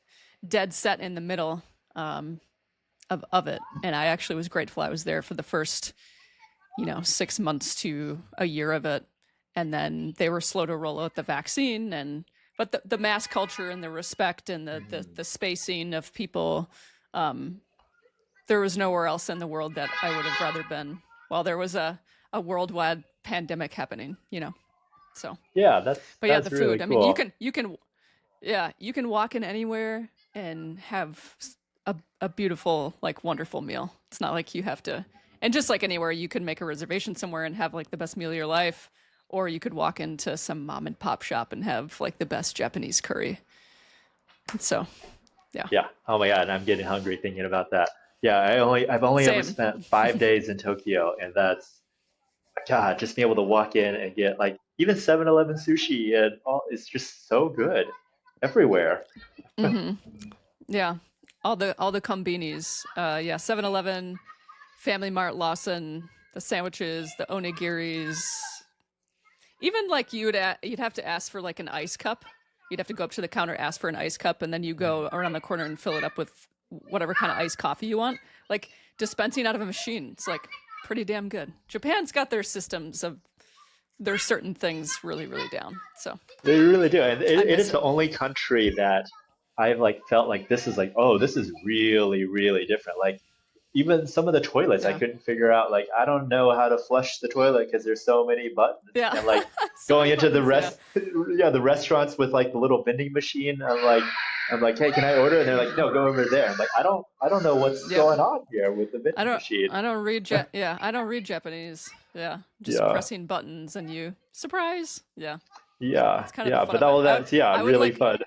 dead set in the middle of it. And I actually was grateful I was there for the first, 6 months to a year of it. And then they were slow to roll out the vaccine but the mass culture and the respect and Mhm. the spacing of people, there was nowhere else in the world that I would have rather been while there was a worldwide pandemic happening. So, Yeah, but yeah, the that's really food. I mean, you cool. can you can yeah, you can walk in anywhere and have a beautiful, like, wonderful meal. It's not like you have to, and just like anywhere, you could make a reservation somewhere and have like the best meal of your life, or you could walk into some mom and pop shop and have like the best Japanese curry. So, yeah, Yeah. Oh my God, I'm getting hungry thinking about that. Yeah, I've only ever same. spent 5 days in Tokyo, and that's God, just being able to walk in and get like even 7-Eleven sushi and all it's just so good everywhere. Hmm. Yeah, all the kombinis. Yeah, 7-Eleven, Family Mart, Lawson, the sandwiches, the onigiris. Even like you'd have to ask for like an ice cup. You'd have to go up to the counter, ask for an ice cup, and then you go around the corner and fill it up with whatever kind of iced coffee you want. Like dispensing out of a machine. It's like pretty damn good. Japan's got their systems of their certain things really, really down. So They really do. And I it miss is the it. only country that I've like felt like this is like, oh, this is really, really different. Like even some of the toilets I Yeah. couldn't figure out. Like I don't know how to flush the toilet because there's so many buttons. Yeah. And like So going many into the buttons. Yeah. rest yeah, the restaurants with like the little vending machine, I'm like, hey, can I order? And they're like, no, go over there. I'm like, I don't know what's Yep. going on here with the vending machine. I don't read yeah, I don't read Japanese. Yeah. Just Yeah. pressing buttons and you surprise. Yeah. Yeah, It's kind of the yeah, fun but of it. all of that's yeah, I would really like fun.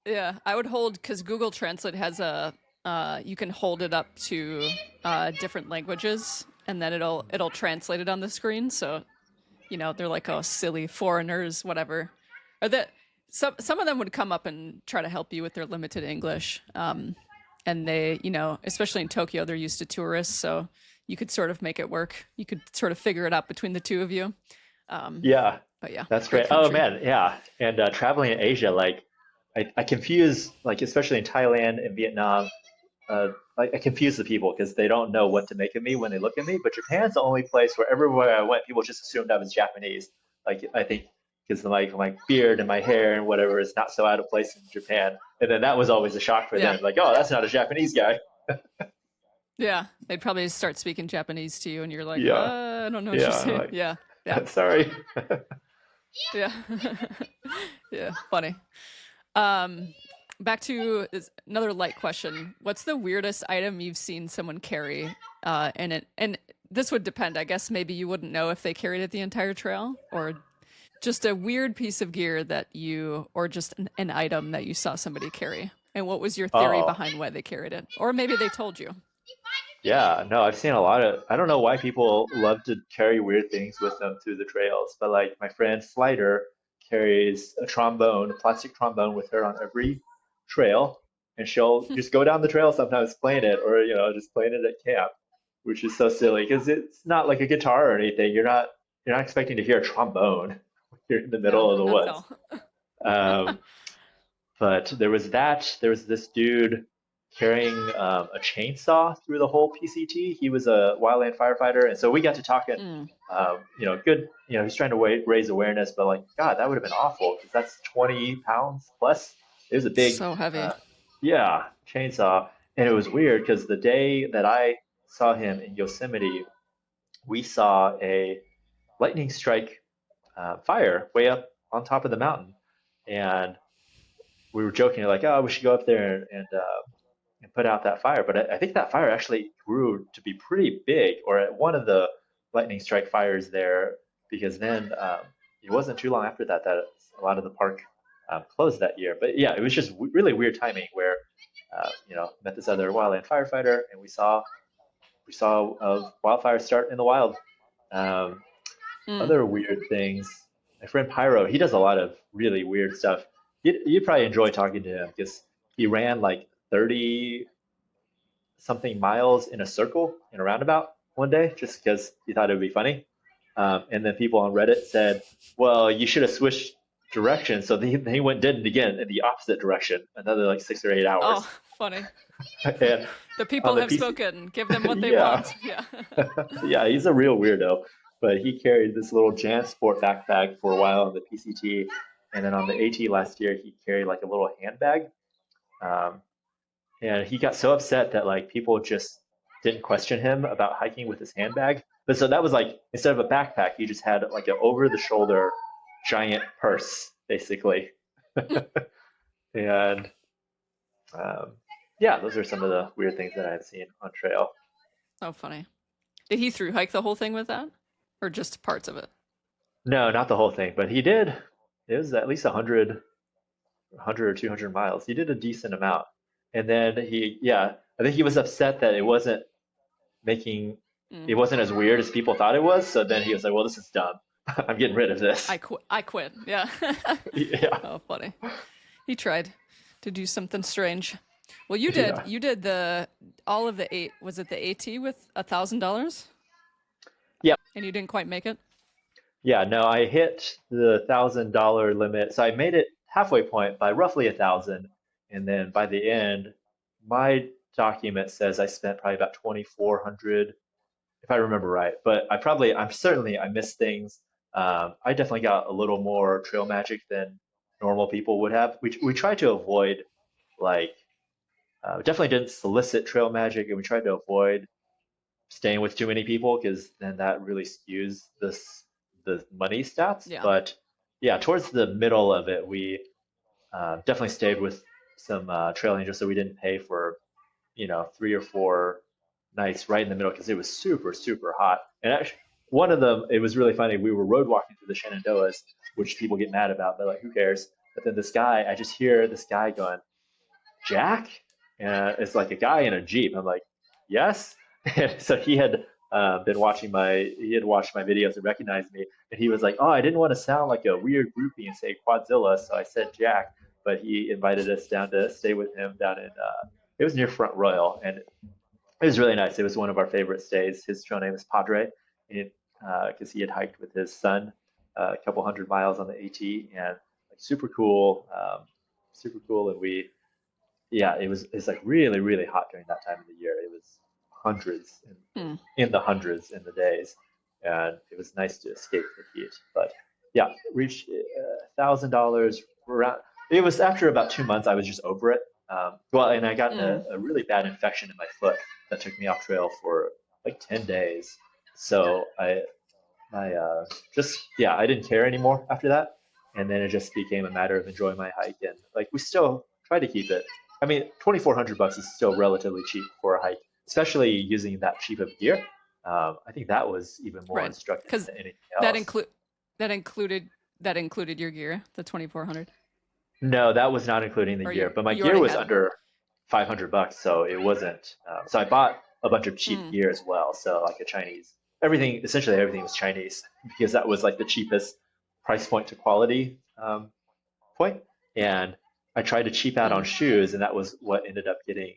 yeah, I would hold because Google Translate has you can hold it up to different languages and then it'll translate it on the screen. So, they're like, oh, silly foreigners, whatever. Or that some of them would come up and try to help you with their limited English. and they, especially in Tokyo, they're used to tourists, so you could sort of make it work. You could sort of figure it out between the two of you. Um, Yeah, but yeah, that's great great. Oh country. man, yeah. And traveling in Asia, like I confuse, like especially in Thailand and Vietnam, like I confuse the people because they don't know what to make of me when they look at me. But Japan's the only place where everywhere I went, people just assumed I was Japanese. Like I think because my beard and my hair and whatever is not so out of place in Japan. And then that was always a shock for Yeah, them. Like, oh, that's not a Japanese guy. yeah. They'd probably start speaking Japanese to you, and you're like, Yeah, I don't know what you're yeah. saying. Like, Yeah, yeah, sorry. yeah, yeah. Funny. Um, Back to another light question. What's the weirdest item you've seen someone carry? And this would depend. I guess maybe you wouldn't know if they carried it the entire trail, or just a weird piece of gear or just an item that you saw somebody carry. And what was your theory Oh, behind why they carried it? Or maybe they told you. yeah. No, I've seen a lot of. I don't know why people love to carry weird things with them through the trails, but like my friend Slider carries a trombone, a plastic trombone, with her on every trail, and she'll just go down the trail sometimes playing it, or just playing it at camp, which is so silly because it's not like a guitar or anything. You're not expecting to hear a trombone when you're in the middle No, of the not at woods. all. Um, but there was that. There was this dude carrying a chainsaw through the whole PCT. He was a wildland firefighter, and so we got to talking. Mm, Good. He's trying to raise awareness, but like, God, that would have been awful because that's 20 pounds plus. It was a big, so heavy. yeah, chainsaw, and it was weird because the day that I saw him in Yosemite, we saw a lightning strike fire way up on top of the mountain, and we were joking like, oh, we should go up there and put out that fire. But I think that fire actually grew to be pretty big, or at one of the lightning strike fires there, because then it wasn't too long after that a lot of the park closed that year. But yeah, it was just really weird timing where met this other wildland firefighter, and we saw a wildfire start in the wild. Um, Mm. Other weird things. My friend Pyro, he does a lot of really weird stuff. You'd probably enjoy talking to him because he ran like 30 something miles in a circle in a roundabout one day just because he thought it would be funny. And then people on Reddit said, well, you should have switched directions. So he went did it again in the opposite direction, another like 6 or 8 hours. Oh, funny. And The on people the have PC, spoken. Give them what they yeah, want. Yeah. yeah, he's a real weirdo. But he carried this little JanSport backpack for a while on the PCT, and then on the AT last year, he carried like a little handbag. Um, and he got so upset that like people just didn't question him about hiking with his handbag. But so that was like instead of a backpack, he just had like an over-the-shoulder giant purse, basically. And um, yeah, those are some of the weird things that I've seen on trail. Oh, funny. Did he through hike the whole thing with that? Or just parts of it? No, not the whole thing, but he did. It was at least 100 or 200 miles. He did a decent amount. And then yeah, I think he was upset that making, it Mm. wasn't as weird as people thought it was. So then he was like, well, this is dumb. I'm getting rid of this. I quit. Yeah. Yeah. Oh, funny. He tried to do something strange. Well, Yeah. you did the all of the eight. Was it the AT with $1,000? Yeah. And you didn't quite make it. Yeah. No, I hit the $1,000 limit. So I made it halfway point by roughly 1,000. And then by the end, my document says I spent probably about 2,400 if I remember right. But I missed things. I definitely got a little more trail magic than normal people would have. We tried to avoid like definitely didn't solicit trail magic, and we tried to avoid staying with too many people because then that really skews the money stats. Yeah. But yeah, towards the middle of it, we definitely stayed with some trailing just so we didn't pay for 3 or 4 nights right in the middle because it was super, super hot. And actually, one of them, it was really funny. We were road walking through the Shenandoahs, which people get mad about. They're like, who cares? But then I just hear this guy going, Jack? And it's like a guy in a Jeep. I'm like, yes. And so he had watched my videos and recognized me. And he was like, oh, I didn't want to sound like a weird groupie and say Quadzilla. So I said Jack, but he invited us down to stay with him down it was near Front Royal, and it was really nice. It was one of our favorite stays. His trail name is Padre, and because he had hiked with his son a couple 100 miles on the AT, and like super cool. And we, yeah, it's like really really hot during that time of the year. It was hundreds Hmm. in the hundreds in the days, and it was nice to escape the heat. But yeah, reached $1,000 around. It was after about 2 months. I was just over it. Well, and I got Mm. a really bad infection in my foot that took me off trail for like 10 days. So I just, yeah, I didn't care anymore after that. And then it just became a matter of enjoying my hike. And like we still try to keep it. I mean, 2,400 bucks is still relatively cheap for a hike, especially using that cheap of gear. I think that was even more Right. instructive Because than anything that else. include that included that included your gear, the 2400, No, that was not including the or gear, but my you gear already was had. under 500 bucks, so it wasn't. So I bought a bunch of cheap Mm. gear as well. So like a Chinese, essentially everything was Chinese because that was like the cheapest price point to quality point. And I tried to cheap out on Mm. shoes, and that was what ended up getting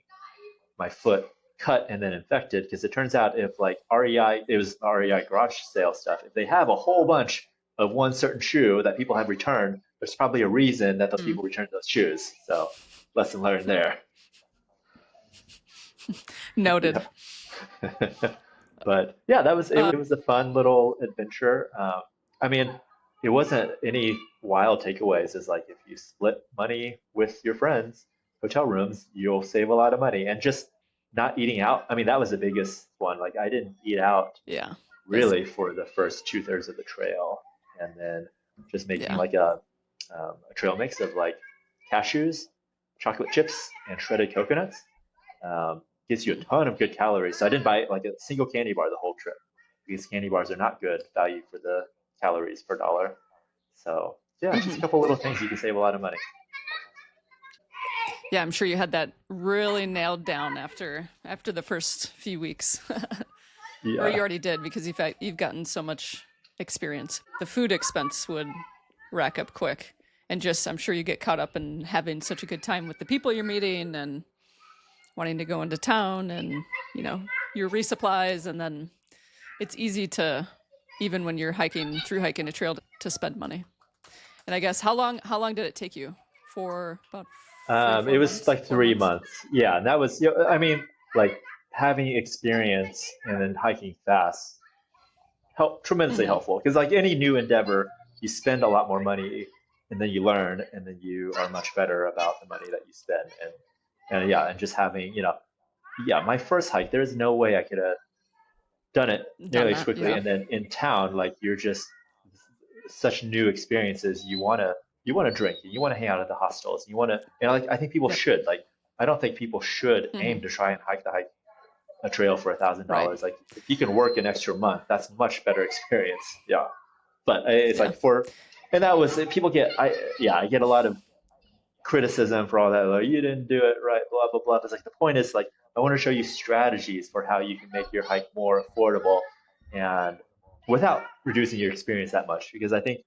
my foot cut and then infected. Because it turns out if like REI, it was REI garage sale stuff, if they have a whole bunch of one certain shoe that people have returned, there's probably a reason that those Mm. people returned those shoes. So lesson learned there. Noted. Yeah. But yeah, that was it. Uh, It was a fun little adventure. I mean, it wasn't any wild takeaways. It's like if you split money with your friends, hotel rooms, you'll save a lot of money. And just not eating out. I mean, that was the biggest one. Like I didn't eat out yeah. That's really for the first 2/3 of the trail, and then just making yeah. like a trail mix of like cashews, chocolate chips, and shredded coconuts. Gives you a Mm. ton of good calories. So I didn't buy like a single candy bar the whole trip because candy bars are not good value for the calories per dollar. So yeah, just a Hmm. couple little things you can save a lot of money. Yeah, I'm sure you had that really nailed down after the first few weeks, or you Yeah. already did because you've gotten so much experience. The food expense would rack up quick, and just I'm sure you get caught up in having such a good time with the people you're meeting and wanting to go into town and you know your resupplies, and then it's easy to even when you're hiking a trail to spend money. And I guess how long did it take you? For about three, It four was months, like four three months. months. Yeah, and that was, I mean, like having experience and then hiking fast tremendously Hmm. helpful because like any new endeavor, you spend a lot more money and then you learn and then you are much better about the money that you spend. And yeah, and just having, yeah, my first hike, there's no way I could have done it Done nearly as that, quickly. yeah. And then in town, like you're just such new experiences. You want to drink and you want to hang out at the hostels. You want to, and like I think people Yep. should like. I don't think people should Hmm. aim to try and hike a trail for a thousand Right. dollars. Like if you can work an extra month, that's much better experience. Yeah, but it's Yeah. like and that was people get. I get a lot of criticism for all that. Like you didn't do it right, blah blah blah. It's like the point is like I want to show you strategies for how you can make your hike more affordable and without reducing your experience that much. Because I think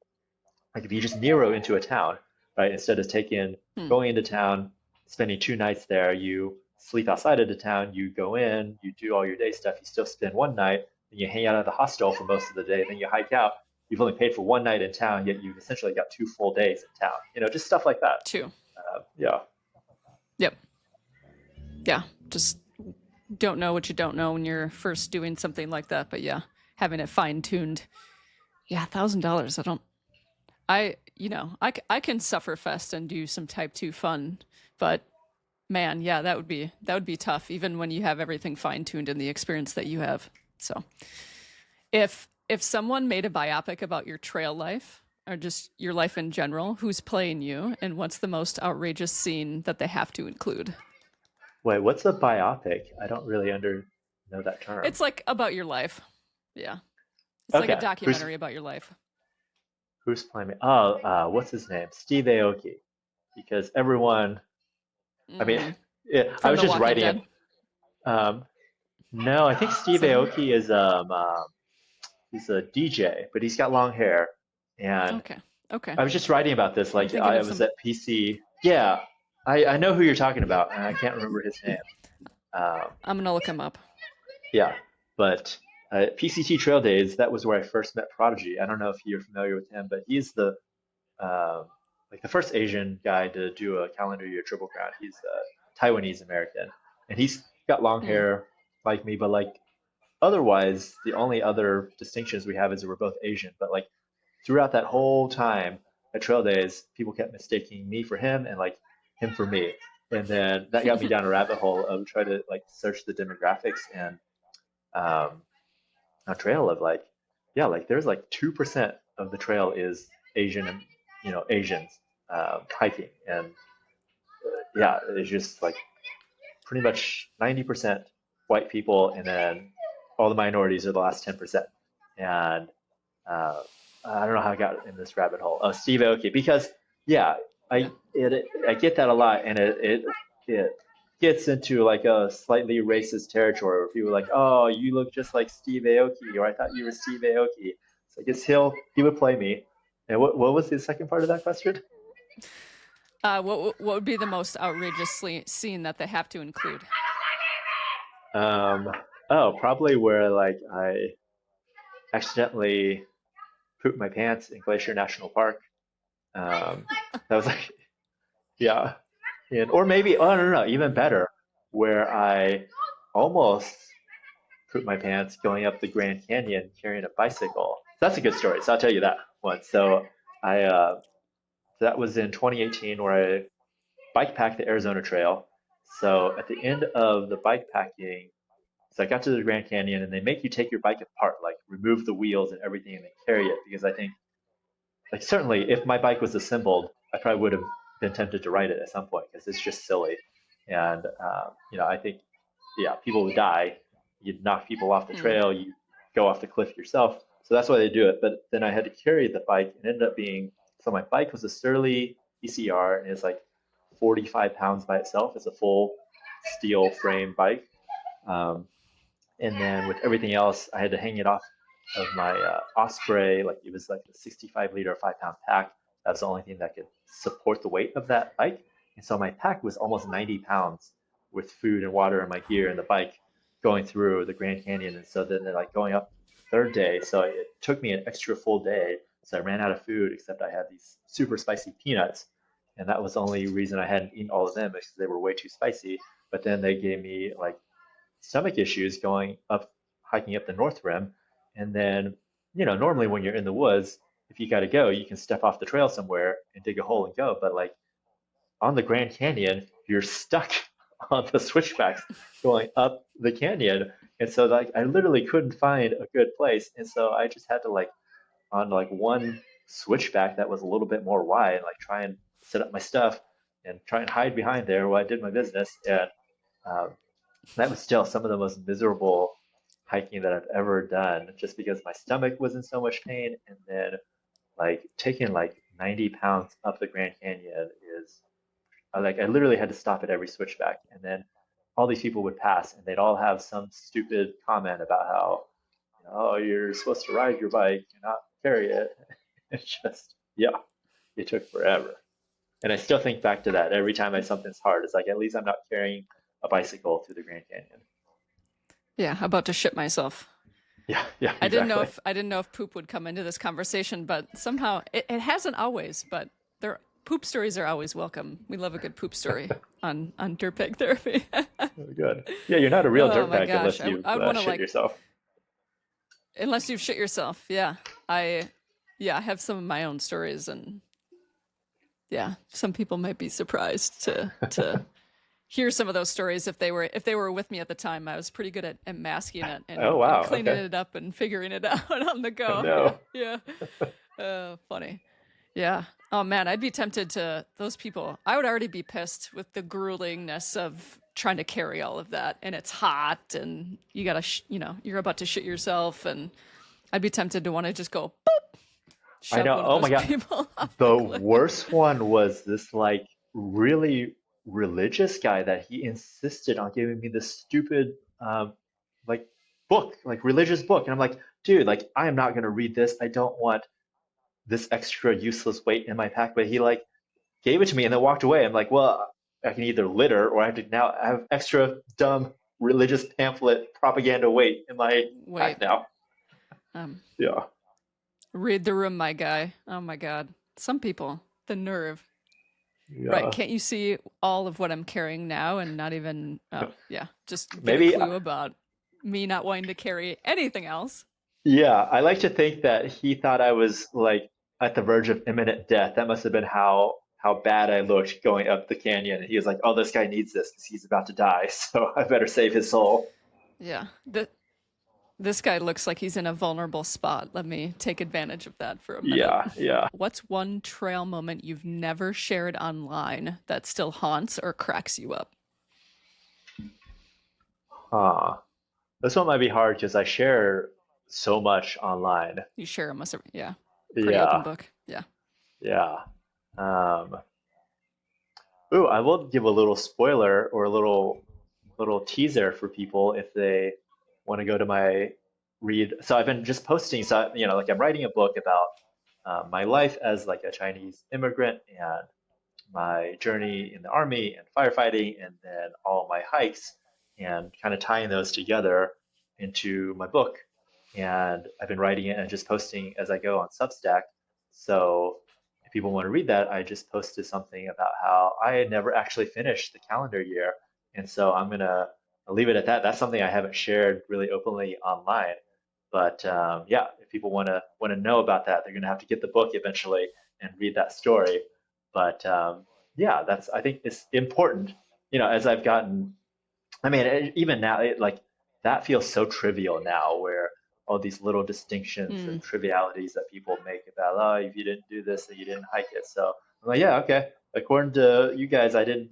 like if you just narrow into a town, right, instead of Hmm. going into town, spending 2 nights there, you sleep outside of the town, you go in, you do all your day stuff, you still spend one night, and you hang out at the hostel for most of the day, and then you hike out. You've only paid for one night in town, yet you've essentially got 2 full days in town. Just stuff like that. Two. Yeah. Yep. Yeah. Just don't know what you don't know when you're first doing something like that. But yeah, having it fine tuned. Yeah, $1,000. I don't. I can suffer fest and do some type 2 fun, but man, yeah, that would be tough even when you have everything fine tuned in the experience that you have. So, if someone made a biopic about your trail life or just your life in general, who's playing you and what's the most outrageous scene that they have to include? Wait, what's a biopic? I don't really know that term. It's like about your life. Yeah. It's like a Okay, who's documentary about your life. who's playing me? Oh, what's his name? Steve Aoki. Because everyone, I mean, Mm. yeah, I From was The just Walking writing it. Dead. Um, no, I think Steve Is that him? Aoki is he's a DJ, but he's got long hair. And Okay. Okay. I was just writing about this. I'm Like thinking I of was some. at PC. Yeah, I know who you're talking about, and I can't remember his name. Um, I'm gonna look him up. yeah, but PCT Trail Days, that was where I first met Prodigy. I don't know if you're familiar with him, but he's the um, like the first Asian guy to do a calendar year triple crown. He's Taiwanese American, and he's got long Hmm. hair like me, but like otherwise, the only other distinctions we have is that we're both Asian. But like throughout that whole time at Trail Days, people kept mistaking me for him and like him for me. And then that got me down a rabbit hole of trying to like search the demographics and um, a trail of like, yeah, like there's like 2% of the trail is Asian and Asians hiking, and yeah, it's just like pretty much 90% white people, and then all the minorities are the last 10%. And uh, I don't know how I got in this rabbit hole. Oh, Steve Aoki, because yeah, I get that a lot, and it gets into like a slightly racist territory where people are like, oh, you look just like Steve Aoki, or I thought you were Steve Aoki. So I guess he would play me. And what was the second part of that question? What would be the most outrageously scene that they have to include? Um, oh, probably where like I accidentally pooped my pants in Glacier National Park. That was like, yeah, and or maybe, oh no, no, no, even better, where I almost pooped my pants going up the Grand Canyon carrying a bicycle. That's a good story, so I'll tell you that one. So I that was in 2018 where I bike packed the Arizona Trail. So at the end of the bike packing, so I got to the Grand Canyon and they make you take your bike apart, like remove the wheels and everything and then carry it because I think like certainly if my bike was assembled, I probably would have been tempted to ride it at some point because it's just silly. And I think yeah, people would die. You'd knock people off the Hmm. trail. You go off the cliff yourself. So that's why they do it. But then I had to carry the bike and ended up being so my bike was a Surly ECR and it's like 45 pounds by itself. It's a full steel frame bike. Um, and then with everything else, I had to hang it off of my Osprey. Like it was like a 65-liter, 5-pound pack. That's the only thing that could support the weight of that bike. And so my pack was almost 90 pounds with food and water and my gear and the bike going through the Grand Canyon. And so then like going up the third day, so it took me an extra full day. So I ran out of food, except I had these super spicy peanuts. And that was the only reason I hadn't eaten all of them because they were way too spicy. But then they gave me like stomach issues going up, hiking up the North Rim. And then, normally when you're in the woods, if you got to go, you can step off the trail somewhere and dig a hole and go. But like on the Grand Canyon, you're stuck on the switchbacks going up the canyon. And so like I literally couldn't find a good place. And so I just had to like on like one switchback that was a little bit more wide, like try and set up my stuff and try and hide behind there while I did my business. And um, that was still some of the most miserable hiking that I've ever done, just because my stomach was in so much pain. And then, like, taking like 90 pounds up the Grand Canyon is like, I literally had to stop at every switchback. And then all these people would pass and they'd all have some stupid comment about how, oh, you're supposed to ride your bike, you're not carry it. It's just, yeah, it took forever. And I still think back to that every time something's hard. It's like, at least I'm not carrying a bicycle through the Grand Canyon. Yeah, about to shit myself. Yeah, yeah, I didn't know exactly. if I didn't know if poop would come into this conversation, but somehow it hasn't always. But there, poop stories are always welcome. We love a good poop story on Dirtbag Therapy. Very good. Yeah, you're not a real Oh my dirtbag gosh, unless you've I would want to shit like yourself. unless you've shit yourself. Yeah, I yeah I have some of my own stories, and yeah, some people might be surprised to hear some of those stories if they were with me at the time. I was pretty good at masking it Oh, and wow. cleaning Okay. it up and figuring it out on the Oh, go. Yeah, no. yeah. Funny. Yeah. Oh man, I'd be tempted to those people. I would already be pissed with the gruelingness of trying to carry all of that, and it's hot, and you gotta, you're about to shit yourself, and I'd be tempted to want to just go boop, I shove know. one of Oh those my God. people off the The cliff. worst one was this like really religious guy that he insisted on giving me this stupid like book, like religious book. And I'm like, dude, like I am not gonna read this. I don't want this extra useless weight in my pack. But he like gave it to me and then walked away. I'm like, well, I can either litter or I have to now have extra dumb religious pamphlet propaganda weight in my Wait. pack now. Um, Yeah. read the room, my guy. Oh my God. Some people, the nerve. Right. Yeah. Can't you see all of what I'm carrying now and not even, oh, yeah, just get a Maybe, clue about me not wanting to carry anything else? yeah, I like to think that he thought I was like at the verge of imminent death. That must have been how bad I looked going up the canyon. And he was like, "Oh, this guy needs this because he's about to die, so I better save his soul." Yeah. This guy looks like he's in a vulnerable spot. Let me take advantage of that for a minute. Yeah, yeah. What's one trail moment you've never shared online that still haunts or cracks you up? Huh. This one might be hard because I share so much online. You share them with, yeah, pretty open Yeah, book. Yeah. yeah. Um, ooh, I will give a little spoiler or a little teaser for people if they want to go to my read. So I've been just posting, so like I'm writing a book about my life as like a Chinese immigrant and my journey in the army and firefighting, and then all my hikes, and kind of tying those together into my book. And I've been writing it and just posting as I go on Substack. So if people want to read that, I just posted something about how I had never actually finished the calendar year. And so I'm gonna leave it at that. That's something I haven't shared really openly online. But yeah, if people want to know about that, they're gonna have to get the book eventually and read that story. But yeah, that's I think it's important. As I've gotten, I mean, even now, like that feels so trivial now, where all these little distinctions and Mm, trivialities that people make about, oh, if you didn't do this, then you didn't hike it. So I'm like, yeah, okay. According to you guys, I didn't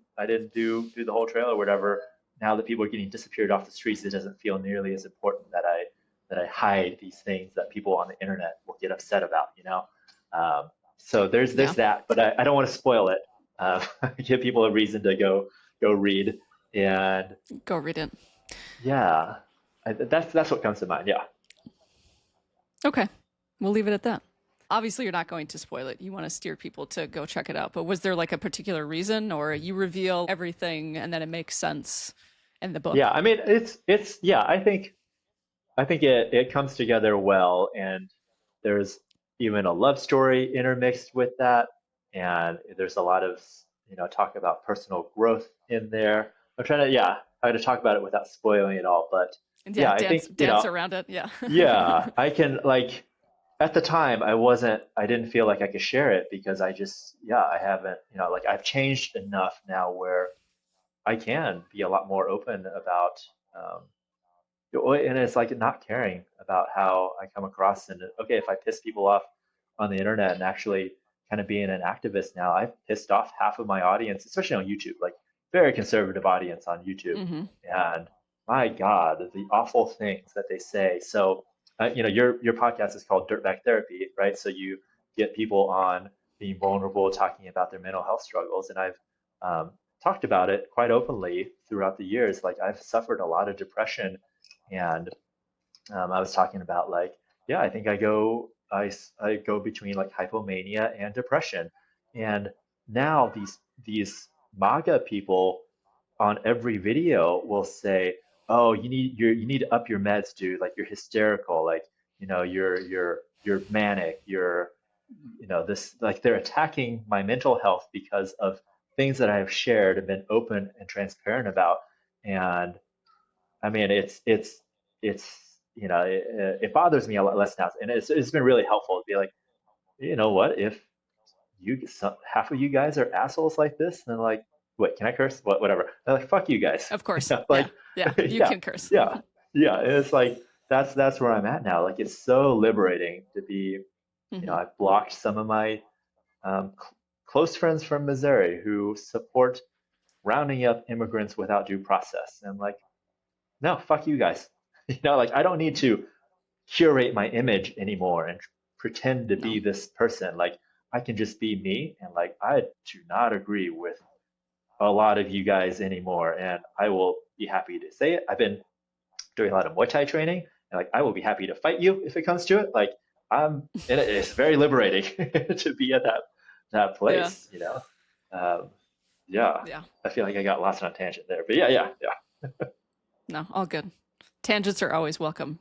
do the whole trail or whatever. Now that people are getting disappeared off the streets, it doesn't feel nearly as important that I hide these things that people on the internet will get upset about. So there's yeah. that, but I don't want to spoil it. Give people a reason to go read. And Go read it. yeah, that's what comes to mind. Yeah, Okay. We'll leave it at that. Obviously, you're not going to spoil it. You want to steer people to go check it out. But was there like a particular reason, or you reveal everything and then it makes sense in the yeah. book? I mean, it's yeah. I think it comes together well, and there's even a love story intermixed with that, and there's a lot of talk about personal growth in there. I'm trying to yeah, I got to talk about it without spoiling it all, but And yeah, yeah, I dance think dance around it. Yeah. yeah, I can like at the time I didn't feel like I could share it because I just yeah, I haven't, like I've changed enough now where I can be a lot more open about um and it's like not caring about how I come across. And okay, if I piss people off on the internet and actually kind of being an activist now, I've pissed off half of my audience, especially on YouTube, like very conservative audience on YouTube. Hmm. And my God, the awful things that they say. So, your podcast is called Dirtbag Therapy, right? So you get people on being vulnerable, talking about their mental health struggles, and I've um, talked about it quite openly throughout the years. Like I've suffered a lot of depression, and I was talking about like, yeah, I think I go between like hypomania and depression, and now these MAGA people on every video will say, "Oh, you need to up your meds, dude. Like you're hysterical. Like you're manic. This like they're attacking my mental health because of things that I have shared and been open and transparent about." And I mean, it bothers me a lot less now, and it's been really helpful to be like, you know what, if half of you guys are assholes like this, then like, wait, can I curse? Whatever. They're like, fuck you guys. Of course. Yeah. Like, Yeah. You yeah, can curse. yeah, yeah. And it's like that's where I'm at now. Like, it's so liberating to be. Hmm. I've blocked some of my close friends from Missouri who support rounding up immigrants without due process, and like, no, fuck you guys. Like I don't need to curate my image anymore and pretend to No. be this person. Like I can just be me, and like I do not agree with a lot of you guys anymore, and I will be happy to say it. I've been doing a lot of Muay Thai training, and like I will be happy to fight you if it comes to it. Like and it's very liberating to be at that Yeah. place. Um, Yeah. Yeah. I feel like I got lost on a tangent there, but yeah. No, all good. Tangents are always welcome.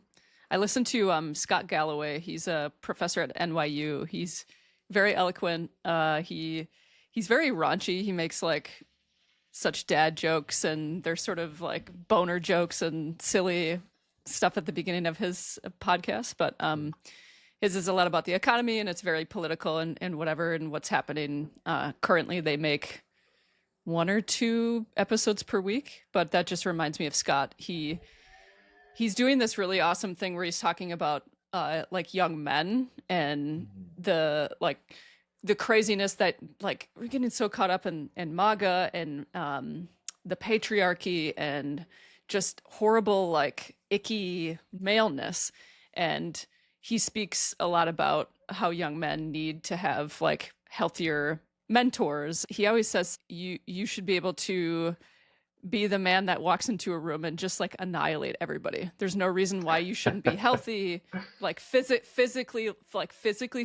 I listened to Scott Galloway. He's a professor at NYU. He's very eloquent. He's very raunchy. He makes like such dad jokes, and they're sort of like boner jokes and silly stuff at the beginning of his podcast. But his is a lot about the economy, and it's very political and whatever and what's happening currently. They make one or two episodes per week, but that just reminds me of Scott. He's doing this really awesome thing where he's talking about like young men and Mhm. the craziness that like we're getting so caught up in MAGA and the patriarchy and just horrible like icky maleness. And he speaks a lot about how young men need to have like healthier mentors. He always says you should be able to be the man that walks into a room and just like annihilate everybody. There's no reason why you shouldn't be healthy, like physically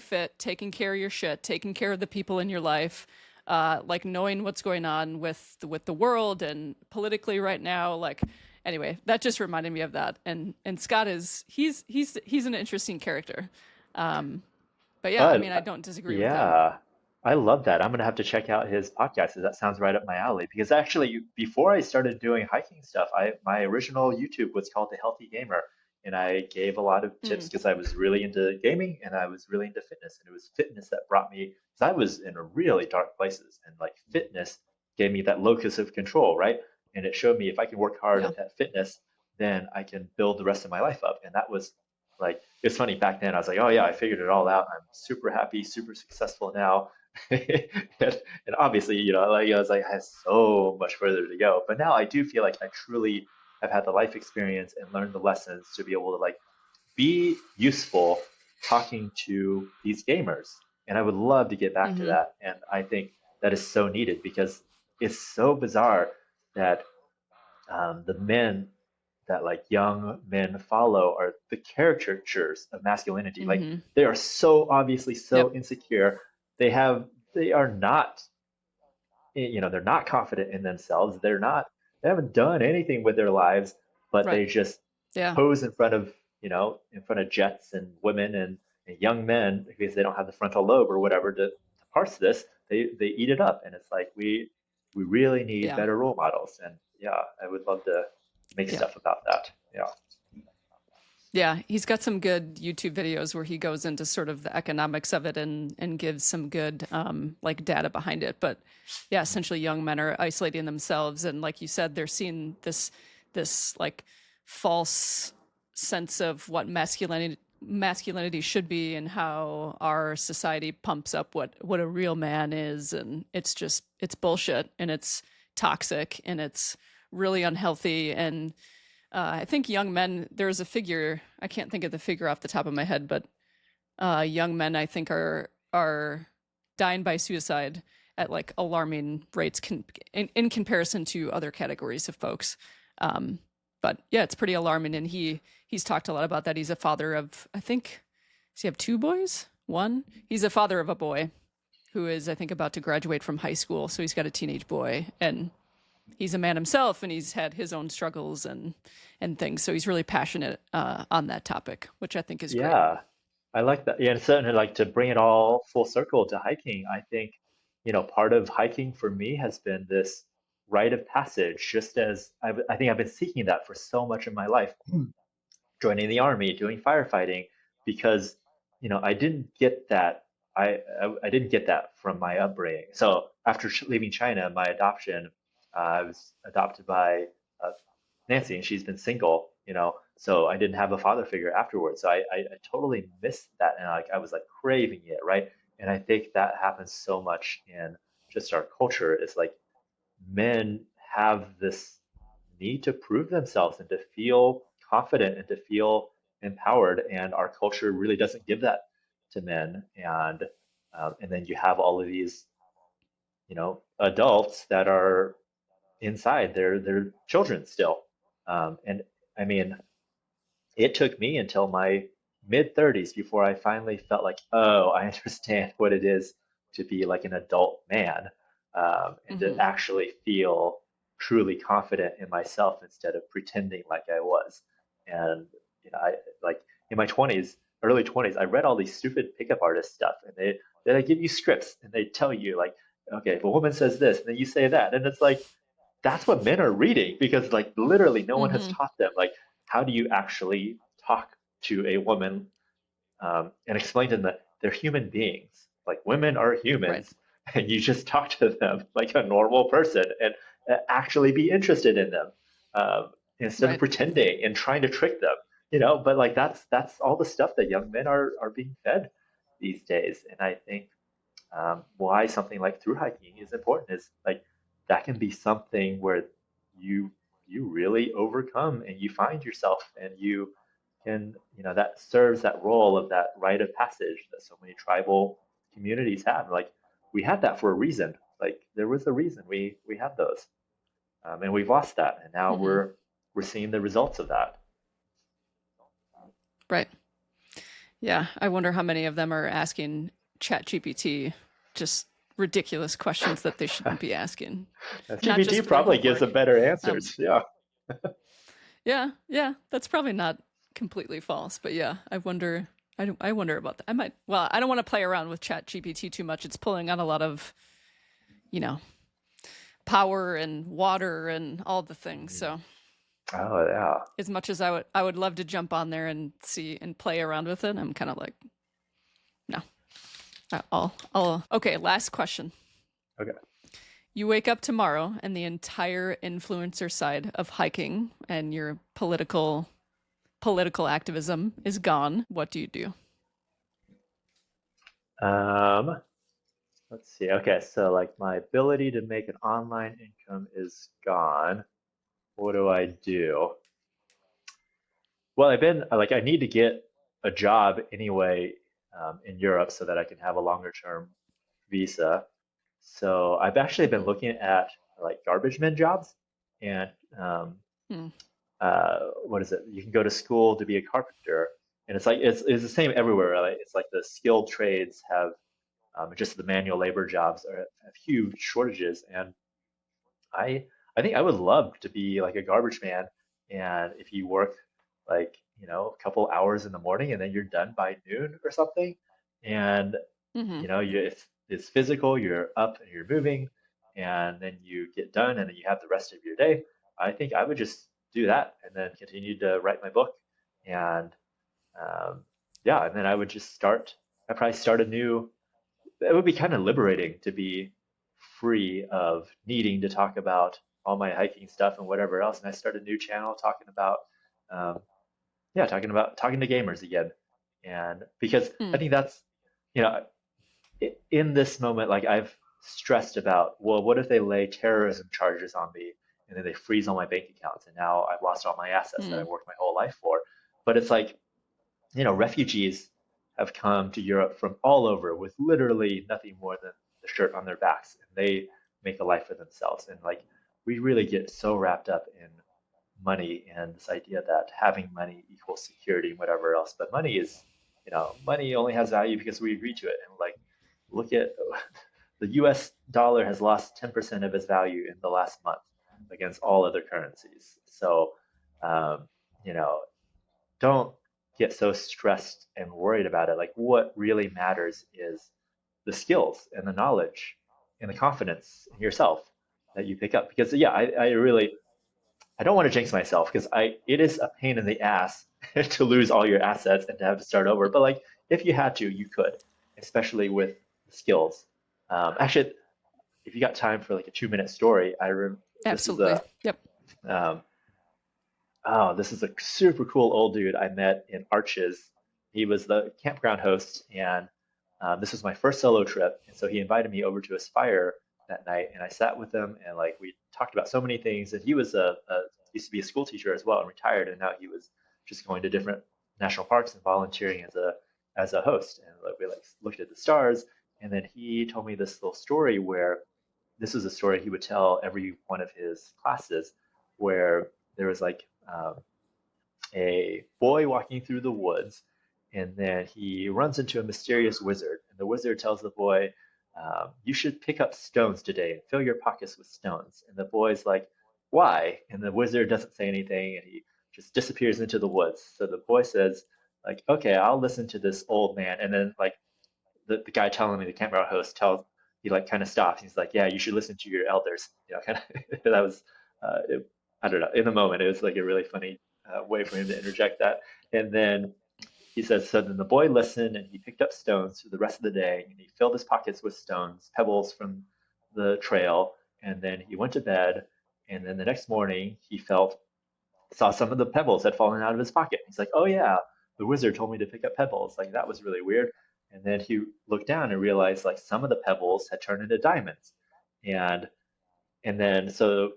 fit, taking care of your shit, taking care of the people in your life, like knowing what's going on with the world and politically right now. Like anyway, that just reminded me of that. And Scott is he's an interesting character. But yeah, I Uh, mean, I don't disagree with him. yeah, I love that. I'm gonna have to check out his podcast 'cause that sounds right up my alley. Because actually, before I started doing hiking stuff, I my original YouTube was called The Healthy Gamer, and I gave a lot of tips Mm, because I was really into gaming and I was really into fitness, and it was fitness that brought me. Because I was in a really dark places, and like fitness gave me that locus of control, right? And it showed me if I can work hard yeah. at fitness, then I can build the rest of my life up, and that was like it's funny back then. I was like, oh yeah, I figured it all out. I'm super happy, super successful now. And obviously, like I was like, I have so much further to go. But now I do feel like I truly have had the life experience and learned the lessons to be able to like be useful talking to these gamers. And I would love to get back to Hmm. that. And I think that is so needed because it's so bizarre that the men that like young men follow are the caricatures of masculinity. Like Hmm. they are so obviously so Yep. insecure. They are not, they're not confident in themselves. They haven't done anything with their lives, but Right. they just Yeah. pose in front of jets and women and young men because they don't have the frontal lobe or whatever to parse this. They eat it up, and it's like we really need Yeah. better role models. And yeah, I would love to make Yeah. stuff about that. Yeah. Yeah, he's got some good YouTube videos where he goes into sort of the economics of it and gives some good like data behind it. But yeah, essentially young men are isolating themselves and like you said, they're seeing this like false sense of what masculinity should be and how our society pumps up what a real man is, and it's bullshit and it's toxic and it's really unhealthy. And I think young men, there's a figure, I can't think of the figure off the top of my head, but young men I think are dying by suicide at like alarming rates in comparison to other categories of folks. Um, but yeah, it's pretty alarming, and he's talked a lot about that. He's a father of, I think, does he have two boys? One? He's a father of a boy who is, I think, about to graduate from high school, so he's got a teenage boy, and he's a man himself and he's had his own struggles and things, so he's really passionate on that topic, which I think is great. Yeah, I like that. Yeah, and certainly like to bring it all full circle to hiking. I think, part of hiking for me has been this rite of passage, just as I think I've been seeking that for so much of my life, joining the army, doing firefighting, because, I didn't get that. I didn't get that from my upbringing. So after leaving China, my adoption, I was adopted by uh, Nancy, and she's been single, so I didn't have a father figure afterwards. So I totally missed that, and like I was like craving it, right? And I think that happens so much in just our culture. Is like men have this need to prove themselves and to feel confident and to feel empowered, and our culture really doesn't give that to men. And then you have all of these, adults that are inside they're children still. And I mean, it took me until my mid 30s before I finally felt like, oh, I understand what it is to be like an adult man. and to Hmm. actually feel truly confident in myself instead of pretending like I was. And I like in my 20s, early 20s, I read all these stupid pickup artist stuff, and they give you scripts and they tell you like, okay, if a woman says this, then you say that, and it's like that's what men are reading because like literally no one has Hmm. taught them like how do you actually talk to a woman and explain to them that they're human beings. Like women are Right. humans, and you just talk to them like a normal person and actually be interested in them instead of Right. pretending and trying to trick them. But like that's all the stuff that young men are being fed these days, and I think why something like through hiking is important is like that can be something where you you really overcome and you find yourself and you can that serves that role of that rite of passage that so many tribal communities have. Like we had that for a reason. Like there was a reason we had those, and we've lost that, and now Hmm. we're seeing the results of that. Right. Yeah. I wonder how many of them are asking ChatGPT just ridiculous questions that they shouldn't be asking, not just GPT for their probably gives homework. them better Um, answers. Yeah. yeah. Yeah. That's probably not completely false, but yeah, I wonder. I wonder about that. I might. Well, I don't want to play around with ChatGPT too much. It's pulling on a lot of, you know, power and water and all the things. Mm. So Oh yeah. as much as I would love to jump on there and see and play around with it, I'm kind of like, no. Okay, last question. Okay. You wake up tomorrow and the entire influencer side of hiking and your political activism is gone. What do you do? Um, let's see. Okay, so like my ability to make an online income is gone. What do I do? Well, I need to get a job anyway in Europe so that I can have a longer term visa. So I've actually been Mm-hmm. looking at like garbage men jobs and Hmm. what is it? You can go to school to be a carpenter, and it's the same everywhere. Right? It's like the skilled trades have just the manual labor jobs have huge shortages, and I I think I would love to be like a garbage man, and if you work like a couple hours in the morning and then you're done by noon or something, and Mm-hmm. it's physical, you're up and you're moving, and then you get done and then you have the rest of your day. I think I would just do that and then continue to write my book, and um, yeah, and then I'd probably start a new it would be kind of liberating to be free of needing to talk about all my hiking stuff and whatever else. And I started a new channel talking about, um, yeah, talking to gamers again. And because I Mm. think that's, you know, in this moment, like I've stressed about, well, what if they lay terrorism charges on me and then they freeze all my bank accounts and now I've lost all my assets that Mm. I've worked my whole life for. But it's like, refugees have come to Europe from all over with literally nothing more than the shirt on their backs, and they make a life for themselves. And like, we really get so wrapped up in money and this idea that having money equals security and whatever else. But money only has value because we agree to it. And like, look at the US dollar has lost 10% of its value in the last month against all other currencies. So, um, you know, don't get so stressed and worried about it. Like what really matters is the skills and the knowledge and the confidence in yourself that you pick up. Because yeah, I don't want to jinx myself because I it is a pain in the ass to lose all your assets and to have to start over. But like if you had to, you could, especially with the skills. Actually, if you got time for like a 2 minute story, this is Absolutely. a Yep. um, Oh, this is a super cool old dude I met in Arches. He was the campground host, and this was my first solo trip. And so he invited me over to his fire that night, and I sat with him, and like we talked about so many things. And he was used to be a school teacher as well, and retired, and now he was just going to different national parks and volunteering as a host. And like, we like looked at the stars, and then he told me this little story where this was a story he would tell every one of his classes, where there was like a boy walking through the woods, and then he runs into a mysterious wizard. And the wizard tells the boy, you should pick up stones today and fill your pockets with stones. And the boy's like, why? And the wizard doesn't say anything and he just disappears into the woods. So the boy says, like, okay, I'll listen to this old man. And then like the guy telling me, the camera host tells, he like kind of stops. He's like, yeah, you should listen to your elders. Kind of, that was, I don't know, in the moment, it was like a really funny way for him to interject that. And then he says, so then the boy listened and he picked up stones for the rest of the day and he filled his pockets with stones, pebbles from the trail. And then he went to bed. And then the next morning saw some of the pebbles had fallen out of his pocket. He's like, oh yeah, the wizard told me to pick up pebbles. Like that was really weird. And then he looked down and realized like some of the pebbles had turned into diamonds. And and then so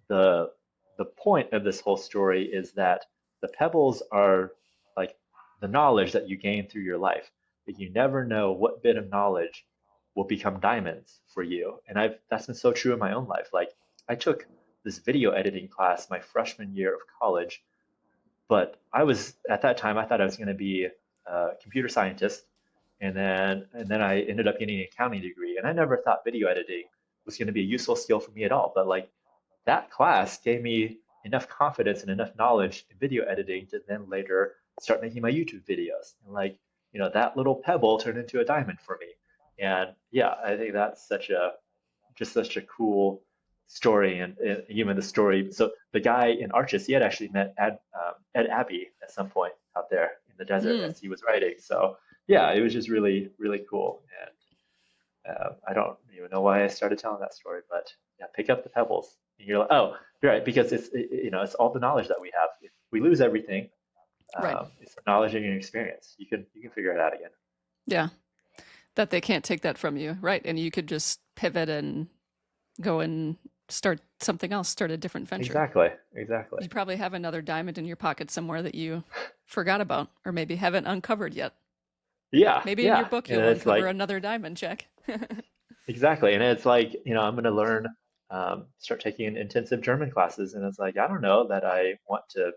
the the point of this whole story is that the pebbles are like the knowledge that you gain through your life. But you never know what bit of knowledge will become diamonds for you. And I've that's been so true in my own life. Like I took this video editing class my freshman year of college, but I was at that time I thought I was going to be a computer scientist, and then I ended up getting an accounting degree, and I never thought video editing was going to be a useful skill for me at all. But like that class gave me enough confidence and enough knowledge in video editing to then later start making my YouTube videos. And like, that little pebble turned into a diamond for me. And yeah, I think that's such a cool story. And even the story. So the guy in Arches, he had actually met Ed Abbey at some point out there in the desert Mm, as he was writing. So yeah, it was just really, really cool. And I don't even know why I started telling that story, but yeah, pick up the pebbles. And you're like, oh, you're right, because it's all the knowledge that we have. If we lose everything, right. it's the knowledge and your experience. You can figure it out again. Yeah. That they can't take that from you. Right. And you could just pivot and go and start something else, start a different venture. Exactly, exactly. You probably have another diamond in your pocket somewhere that you forgot about or maybe haven't uncovered yet. Yeah, Maybe in your yeah. book And you'll it's uncover like another diamond, Jack. exactly, and it's like I'm going to learn, start taking intensive German classes, and it's like I don't know that I want to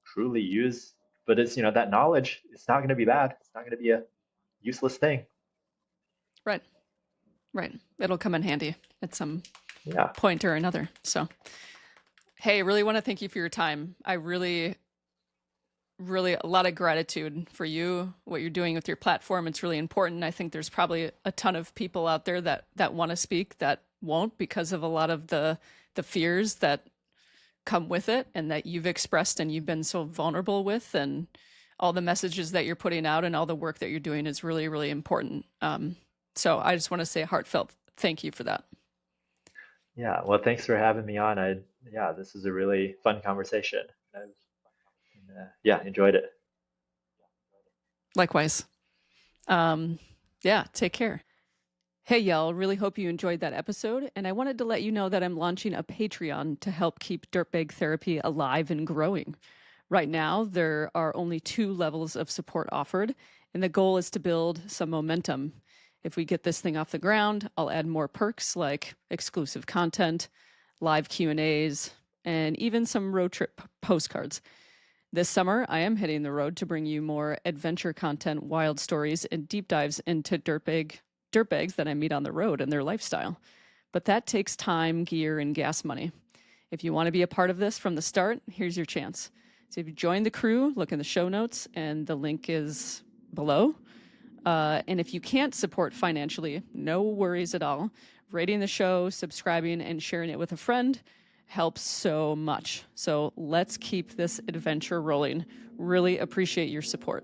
truly use, but it's that knowledge. It's not going to be bad. It's not going to be a useless thing. Right. Right. It'll come in handy at some Yeah. point or another. So, hey, really want to thank you for your time. I really, really a lot of gratitude for you, what you're doing with your platform. It's really important. I think there's probably a ton of people out there that want to speak that won't because of a lot of the fears that come with it and that you've expressed and you've been so vulnerable with, and all the messages that you're putting out and all the work that you're doing is really, really important. So I just want to say a heartfelt thank you for that. Yeah. Well, thanks for having me on. Yeah, this is a really fun conversation. Yeah, enjoyed it. Likewise. Yeah, take care. Hey, y'all, really hope you enjoyed that episode. And I wanted to let you know that I'm launching a Patreon to help keep Dirtbag Therapy alive and growing. Right now, there are only 2 levels of support offered, and the goal is to build some momentum. If we get this thing off the ground, I'll add more perks like exclusive content, live Q&As, and even some road trip postcards. This summer, I am hitting the road to bring you more adventure content, wild stories, and deep dives into dirtbags that I meet on the road and their lifestyle. But that takes time, gear, and gas money. If you want to be a part of this from the start, here's your chance. So if you join the crew, look in the show notes, and the link is below. And if you can't support financially, no worries at all. Rating the show, subscribing, and sharing it with a friend helps so much. So let's keep this adventure rolling. Really appreciate your support.